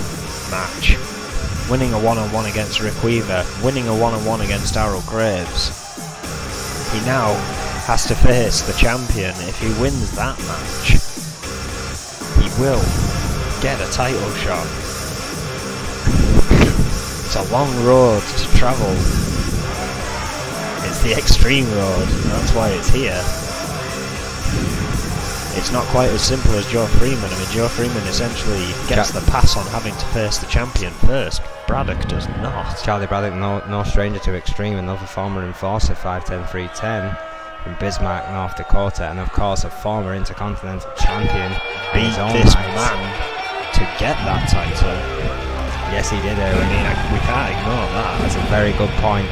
match, winning a 1-on-1 against Rick Weaver, winning a 1-on-1 against Darryl Graves, he now has to face the champion. If he wins that match, he will get a title shot. It's a long road to travel. It's the extreme road, that's why it's here. It's not quite as simple as Joe Freeman. I mean, Joe Freeman essentially gets the pass on having to face the champion first. Braddock does not. Charlie Braddock, no stranger to extreme, another former enforcer, 5'10", 310 from Bismarck, North Dakota, and of course a former Intercontinental champion. Beat this man to get that title. Yes, he did. I mean, we can't ignore that. That's a very good point.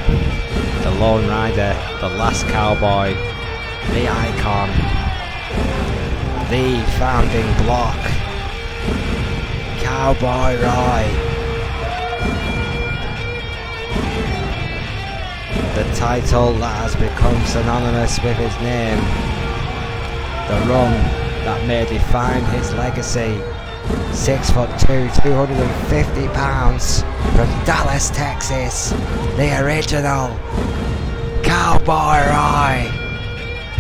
The Lone Rider, the last cowboy, the icon, the founding block, Cowboy Roy. The title that has become synonymous with his name. The run that may define his legacy. 6'2", 250 pounds from Dallas, Texas. The original Cowboy Roy.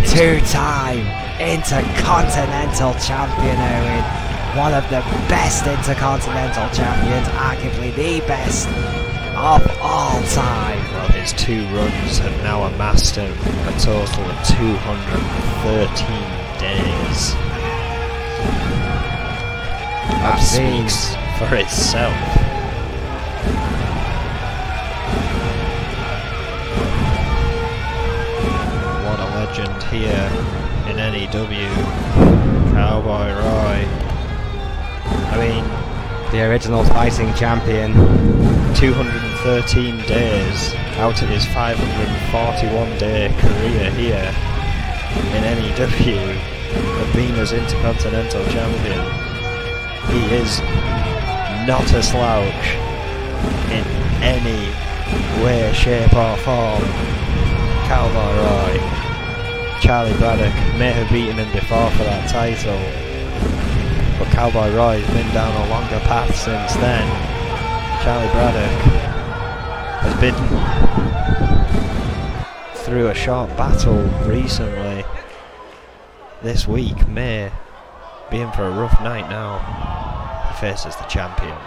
2-time Intercontinental champion, Owen. One of the best Intercontinental champions, arguably the best of all time. Well, His 2 runs have now amassed him a total of 213 days. That speaks for itself. What a legend here in N.E.W. Cowboy Roy. I mean, the original fighting champion. 213 days out of his 541-day career here in N.E.W. of being as Intercontinental Champion. He is not a slouch in any way, shape or form. Cowboy Roy. Charlie Braddock may have beaten him before for that title, but Cowboy Roy has been down a longer path since then. Charlie Braddock has been through a short battle recently. This week may be in for a rough night now. He faces the champion.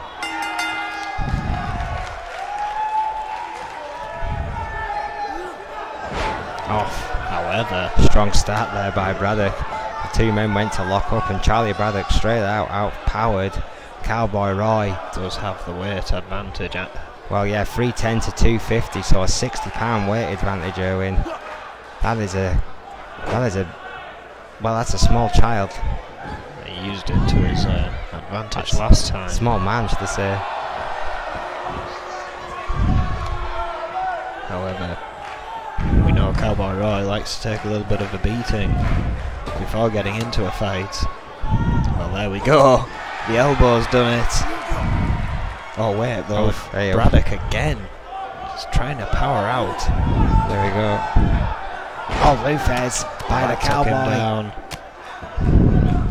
Off. However, Strong start there by Braddock. The 2 men went to lock up and Charlie Braddock straight out outpowered Cowboy Roy. does have the weight advantage. Well, yeah, 310 to 250, so a £60 weight advantage, Owen. That's a small child. He used it to his advantage last time. Small man, should I say. However, we know Cowboy Roy likes to take a little bit of a beating before getting into a fight. Well, there we go. The elbow's done it. Oh wait, though, Braddock again. Just trying to power out. There we go. Oh, Lufez by the Cowboy. Took him down.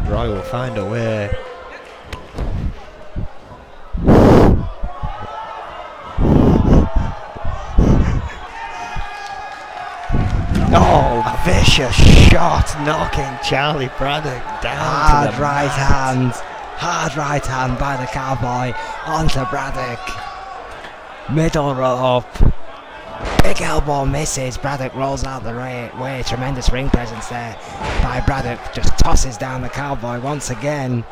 Roy will find a way. Oh, a vicious shot, knocking Charlie Braddock down. Hard right hand by the Cowboy onto Braddock. Middle rope. Big elbow misses. Braddock rolls out the way. Tremendous ring presence there by Braddock. Just tosses down the Cowboy once again.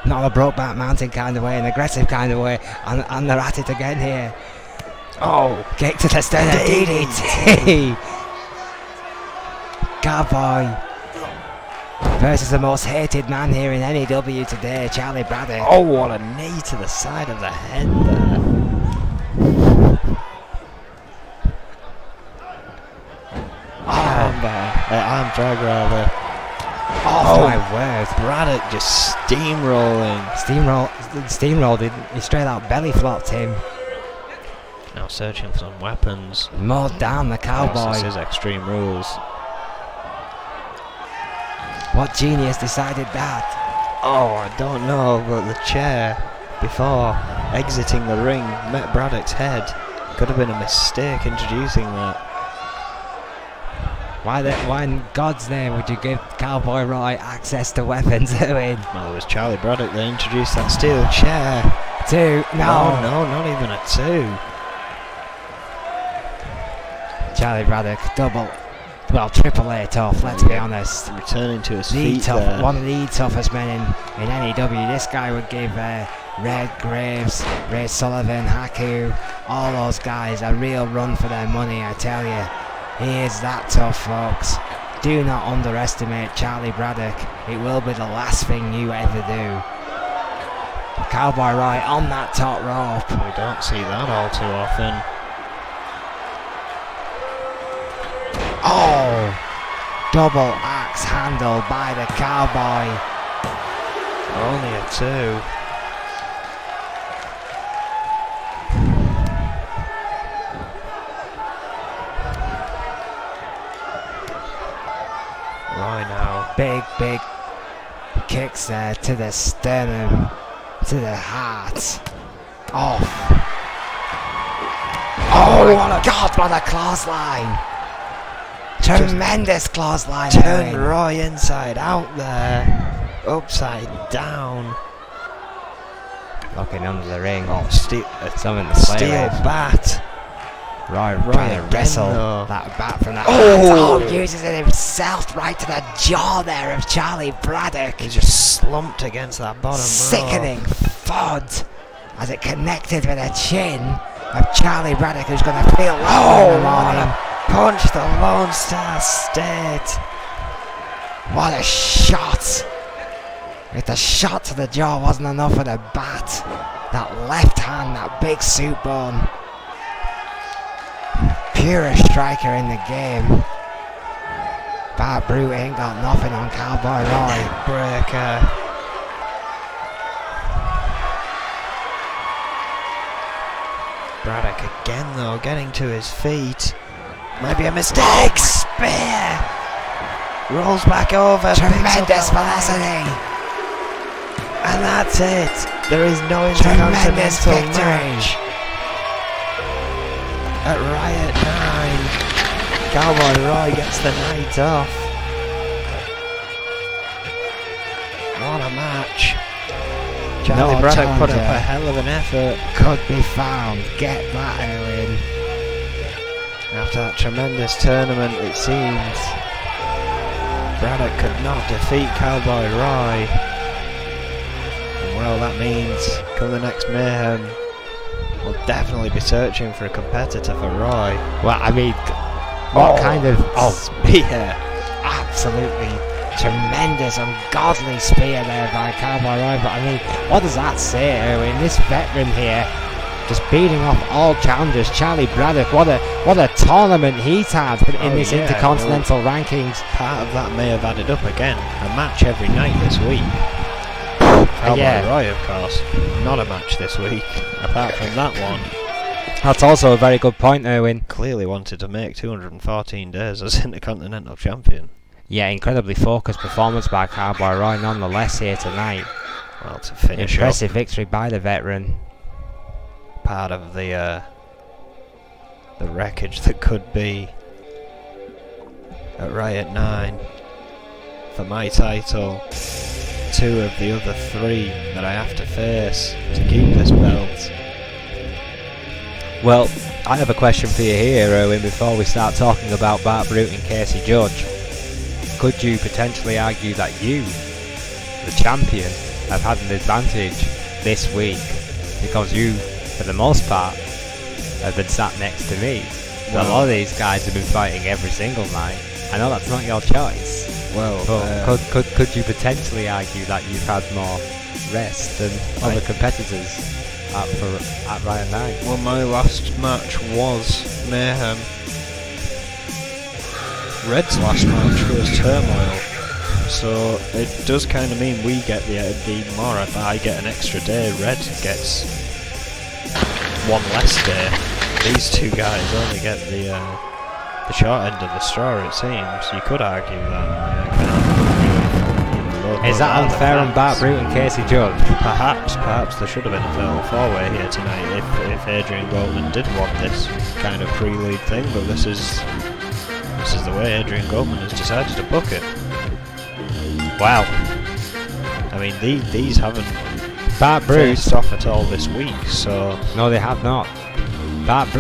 Not a Brokeback Mountain kind of way, an aggressive kind of way. And they're at it again here. Oh, kick to the sternum. DDT. Cowboy versus the most hated man here in N.E.W. today, Charlie Braddock. Oh, what a knee to the side of the head there. Arm drag rather. Oh my word. Braddock just steamrolling. Steamrolled him. He straight out belly flopped him. Now searching for some weapons. Mowed down the Cowboy. This is Extreme Rules. What genius decided that? Oh, I don't know, but the chair before exiting the ring met Braddock's head. Could have been a mistake introducing that. Why in God's name would you give Cowboy Roy access to weapons, Owen? Well, it was Charlie Braddock that introduced that steel chair. 2, no, not even a 2. Charlie Braddock, triple A tough, let's be honest. Returning to his feet there. One of the toughest men in N.E.W. This guy would give Red Graves, Ray Sullivan, Haku, all those guys a real run for their money, I tell you. He is that tough, folks. Do not underestimate Charlie Braddock. It will be the last thing you ever do. Cowboy Roy on that top rope. We don't see that all too often. Oh! Double axe handle by the Cowboy. Only a 2. Right now. Big kicks there to the sternum, to the heart. Off. Oh, what a clothesline! Tremendous clothesline. Turn Roy inside out there. Upside down. Looking under the ring. Oh, steel bat. Roy trying to wrestle that bat from that. Oh, uses it himself right to the jaw there of Charlie Braddock. He just slumped against that bottom Sickening thud as it connected with the chin of Charlie Braddock, who's going to feel what a punch the Lone Star State. What a shot. If the shot to the jaw wasn't enough for the bat, that left hand, that big suit bone. Purest striker in the game. Bart Brute ain't got nothing on Cowboy Roy. Breaker. Braddock again though, getting to his feet. Might be a mistake. Spear. Rolls back over. Tremendous velocity. And that's it. There is no intercontinental match at Riot 9. Cowboy Roy gets the night off. What a match. Charlie Braddock put up a hell of an effort. Could be found. Get that, Owen. After that tremendous tournament, it seems Braddock could not defeat Cowboy Roy. And well, that means come the next Mayhem, we'll definitely be searching for a competitor for Roy. Well, I mean, what kind of spear? Absolutely tremendous, ungodly spear there by Cowboy Roy. But I mean, what does that say, Erwin? This veteran here just beating off all challengers. Charlie Braddock, what a tournament he's had in this Intercontinental rankings. Part of that may have added up again. A match every night this week. Cowboy Roy, of course, not a match this week. Apart from that one. That's also a very good point, Erwin. Clearly wanted to make 214 days as Intercontinental Champion. Yeah, incredibly focused performance by Cowboy Roy nonetheless here tonight. Well, to finish impressive victory by the veteran. Part of the wreckage that could be at Riot 9 for my title. 2 of the other 3 that I have to face to keep this belt. Well, I have a question for you here, Erwin, before we start talking about Bart Brute and Casey Judge. Could you potentially argue that you, the champion, have had an advantage this week because you, for the most part, have been sat next to me? Well, a lot of these guys have been fighting every single night. I know that's not your choice. Well, but could you potentially argue that you've had more rest than other competitors at Riot 9? Well, my last match was Mayhem. Red's last match was Turmoil, so it does kind of mean we get the more if I get an extra day, Red gets one less day. These 2 guys only get the short end of the straw, it seems. You could argue that. Is that unfair on Bart Brute and Casey Judge? Perhaps there should have been a fatal 4-way here tonight if Adrian Goldman did want this kind of prelude thing, but this is the way Adrian Goldman has decided to book it. Wow. I mean, these haven't Bart Brute faced off at all this week, so... No, they have not. Bart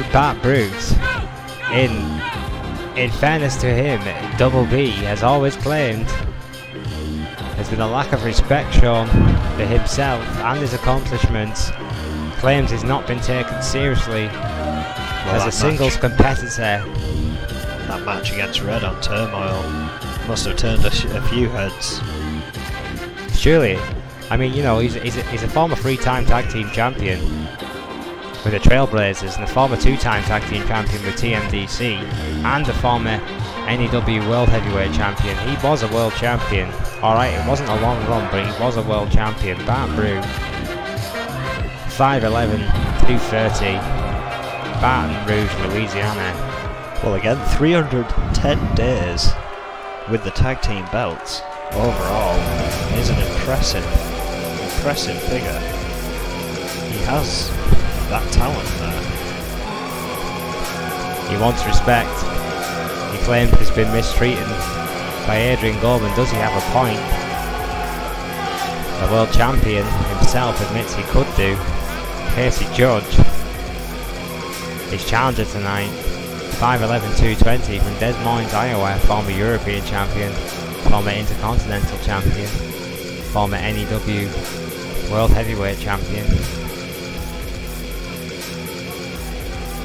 Brute, in fairness to him, Double B has always claimed there's been a lack of respect shown for himself and his accomplishments. Claims he's not been taken seriously as a singles competitor. That match against Red on Turmoil must have turned a few heads. Surely. I mean, you know, he's a former 3-time tag team champion with the Trailblazers and a former 2-time tag team champion with TMDC and a former N.E.W. World Heavyweight Champion. He was a world champion. Alright, it wasn't a long run, but he was a world champion. Bart Brute, 5'11", 230, Baton Rouge, Louisiana. Well, again, 310 days with the tag team belts overall is an impressive figure. He has that talent there. He wants respect. He claims he's been mistreated by Adrian Goldman. Does he have a point? The world champion himself admits he could do. Casey Judge his challenger tonight. 5'11", 220 from Des Moines, Iowa, former European champion, former Intercontinental champion, former N.E.W. World Heavyweight champion.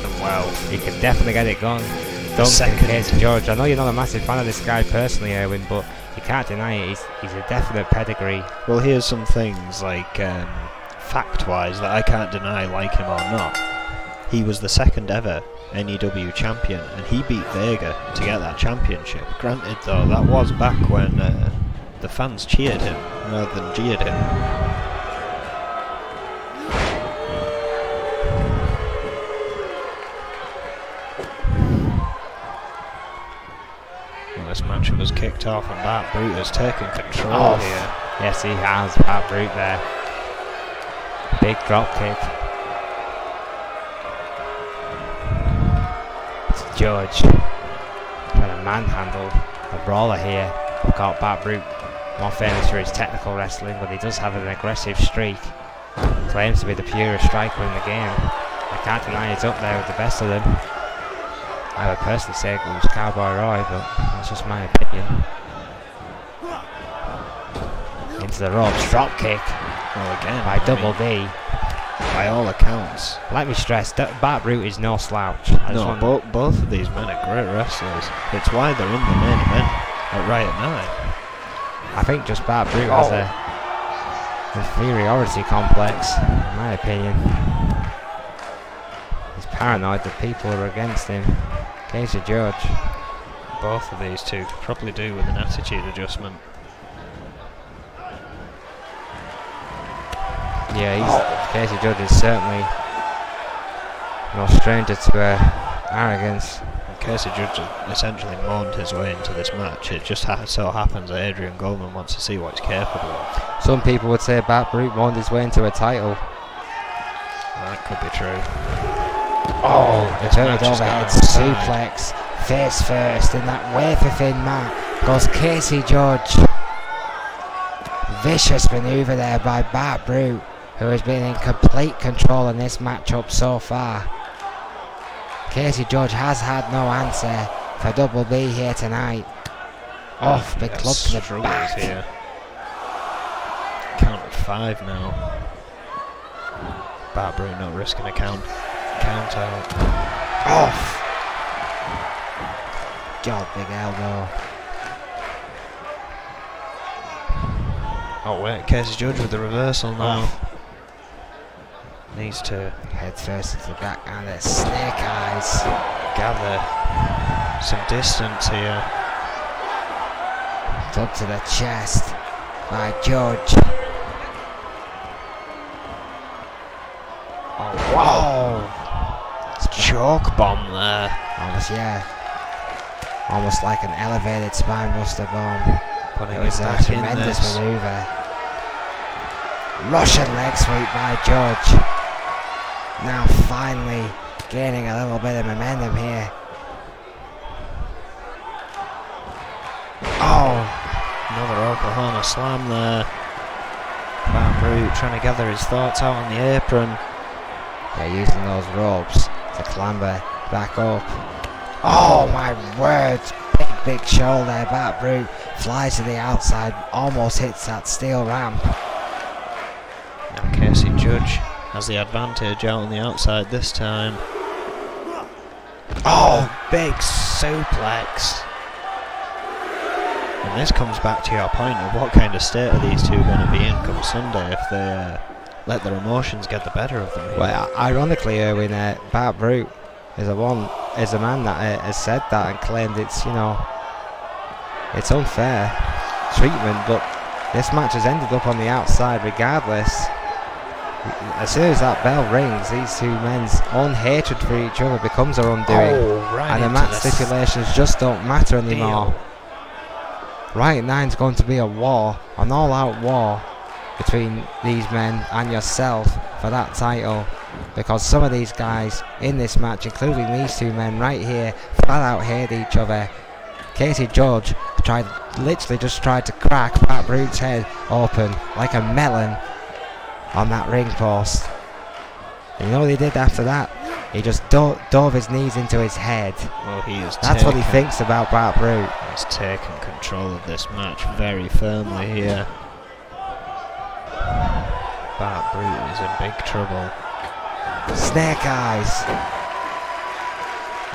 And well, he could definitely get it done in Casey George. I know you're not a massive fan of this guy personally, Erwin, but you can't deny it. He's a definite pedigree. Well, here's some things like fact-wise that I can't deny, like him or not. He was the second ever N.E.W. champion, and he beat Vega to get that championship. Granted, though, that was back when the fans cheered him rather than jeered him. Well, this match was kicked off, and Bart Brute has taken control here. Yes, he has. Bart Brute there. Big drop kick. George trying to manhandle the brawler here. I've got Bart Brute more famous for his technical wrestling, but he does have an aggressive streak. Claims to be the purest striker in the game. I can't deny he's up there with the best of them. I would personally say it was Cowboy Roy, but that's just my opinion. Into the ropes, drop kick. Well, again, by Double D. By all accounts. Let me stress, Bart Brute is no slouch. No, both of these men are great wrestlers. It's why they're in the main event at Riot 9. I think just Bart Brute has a inferiority complex, in my opinion. He's paranoid that people are against him. Casey George. Both of these two could probably do with an attitude adjustment. Yeah, Casey George is certainly no stranger to arrogance. Casey Judge essentially moaned his way into this match. It just so happens that Adrian Goldman wants to see what he's capable of. Some people would say Bart Brute moaned his way into a title. That could be true. A turned overhead suplex, face first in that wafer thin mat goes Casey George. Vicious manoeuvre there by Bart Brute, who has been in complete control in this matchup so far. Casey George has had no answer for Double B here tonight. Big club to the back. Here. Count of 5 now. Bart Brute not risking a count out. God, big elbow. Oh wait, Casey Judge with the reversal now. Needs to head first into the back and the snake eyes. Gather some distance here. Up to the chest by George. Oh wow! Choke bomb there. Almost like an elevated spine buster bomb. Putting it was a tremendous manoeuvre. Russian leg sweep by George. Now finally gaining a little bit of momentum here. Another Oklahoma slam there. Bart Brute trying to gather his thoughts out on the apron. Yeah, using those ropes to clamber back up. Oh my word! Big shoulder. Bart Brute flies to the outside, almost hits that steel ramp. Now Casey Judge has the advantage out on the outside this time. Big suplex. And this comes back to your point of what kind of state are these two going to be in come Sunday if they let their emotions get the better of them here. Well, ironically, Erwin, Bart Brute is a man that has said that and claimed it's it's unfair treatment, but this match has ended up on the outside regardless. As soon as that bell rings, these two men's own hatred for each other becomes their undoing, and the match stipulations just don't matter anymore. Riot 9's going to be a war, an all-out war between these men and yourself for that title, because some of these guys in this match, including these two men right here, flat out hate each other. Casey George literally just tried to crack Bart Brute's head open like a melon on that ring post. And you know what he did after that? He just dove his knees into his head. Well, That's what he thinks about Bart Brute. He's taken control of this match very firmly here. Bart Brute is in big trouble. Snake Eyes.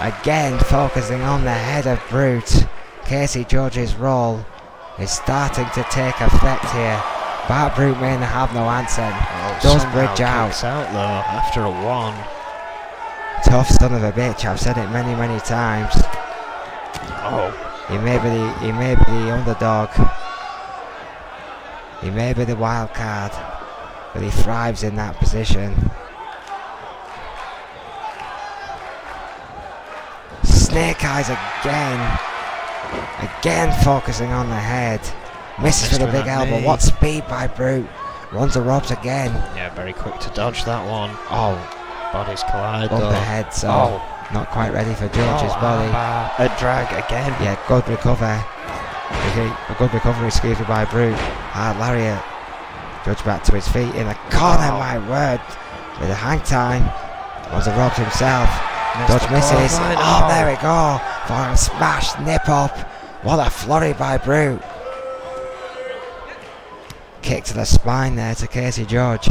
Again focusing on the head of Brute. Casey George's role is starting to take effect here. Bart Brute may have no answer. Does bridge out. Out though after a 1. Tough son of a bitch. I've said it many, many times. Oh. He may be the underdog. He may be the wild card, but he thrives in that position. Snake Eyes again focusing on the head. Misses for the big elbow. What speed by Brute. Runs the ropes again. Yeah, very quick to dodge that one. Oh, bodies collide up though. the head, so not quite ready for George's body. A drag again. Yeah, good recover. A good recovery, excuse me, by Brute. Hard lariat. George back to his feet in the corner, my word. With a hang time. Runs the ropes himself. Dodge misses. Oh, there we go. For a smash nip up. What a flurry by Brute. Kick to the spine there to Casey George.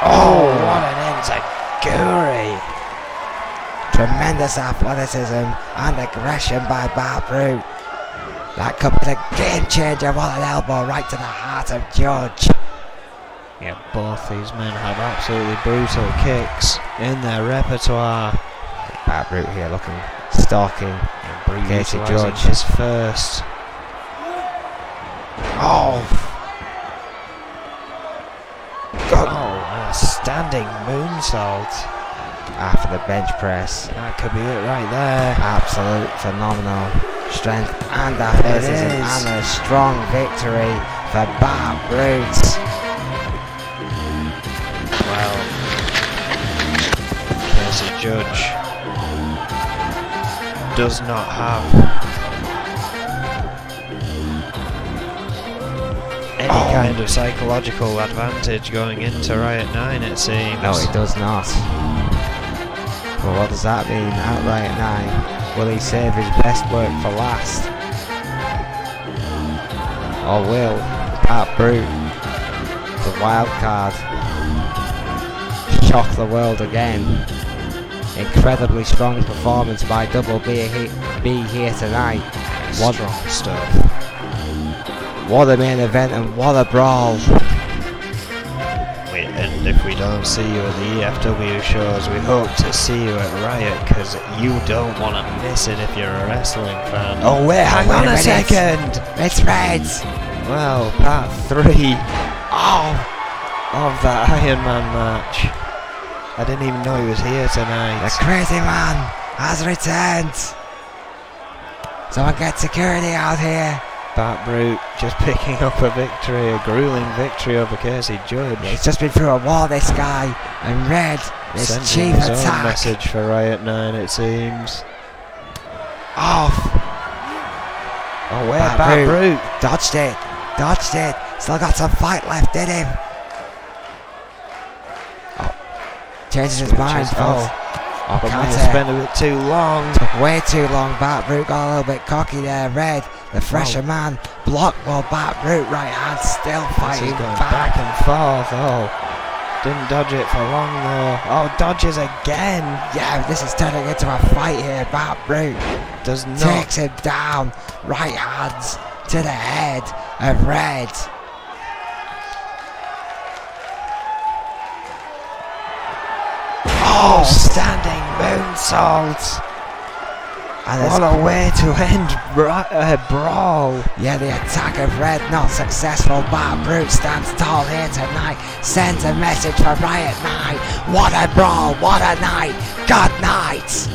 Oh, what an enziguri. Tremendous athleticism and aggression by Bart Brute. That could be the game changer. What an elbow right to the heart of George. Yeah, both these men have absolutely brutal kicks in their repertoire. Bart Brute here looking, stalking Casey George. His first. Oh! God. Oh, and a standing moonsault. After the bench press. That could be it right there. Absolute phenomenal strength and athleticism and a strong victory for Bart Brute. Well, Casey George does not have any kind of psychological advantage going into Riot 9, it seems. No, he does not. But what does that mean at Riot 9? Will he save his best work for last? Or will Bart Brute, the wild card, shock the world again? Incredibly strong performance by Double B here tonight. What strong stuff. What a main event and what a brawl. And if we don't see you at the EFW shows, we hope to see you at Riot, because you don't want to miss it if you're a wrestling fan. Oh wait, hang on a second! It's Reds! Well, part 3 of that Iron Man match. I didn't even know he was here tonight. The crazy man has returned! Someone get security out here! Bart Brute just picking up a victory, a grueling victory over Casey George. He's just been through a wall, this guy, and Red, his chief his attack. own message for Riot 9, it seems. Off! Oh, where Bart Brute? Dodged it, still got some fight left in him. Oh, changes his mind, folks. Oh, but can't spent a bit too long. Took way too long. Bart Brute got a little bit cocky there. Red, the fresher man, blocked while Bart Brute right hand still fighting back and forth. Oh, didn't dodge it for long though. Oh, dodges again. Yeah, this is turning into a fight here. Bart Brute takes him down. Right hands to the head of Red. Oh, standing moonsault. And what a way to end Brawl. Yeah, the attack of Red not successful. Bart Brute stands tall here tonight. Sends a message for Riot 9. What a brawl, what a night. Good night.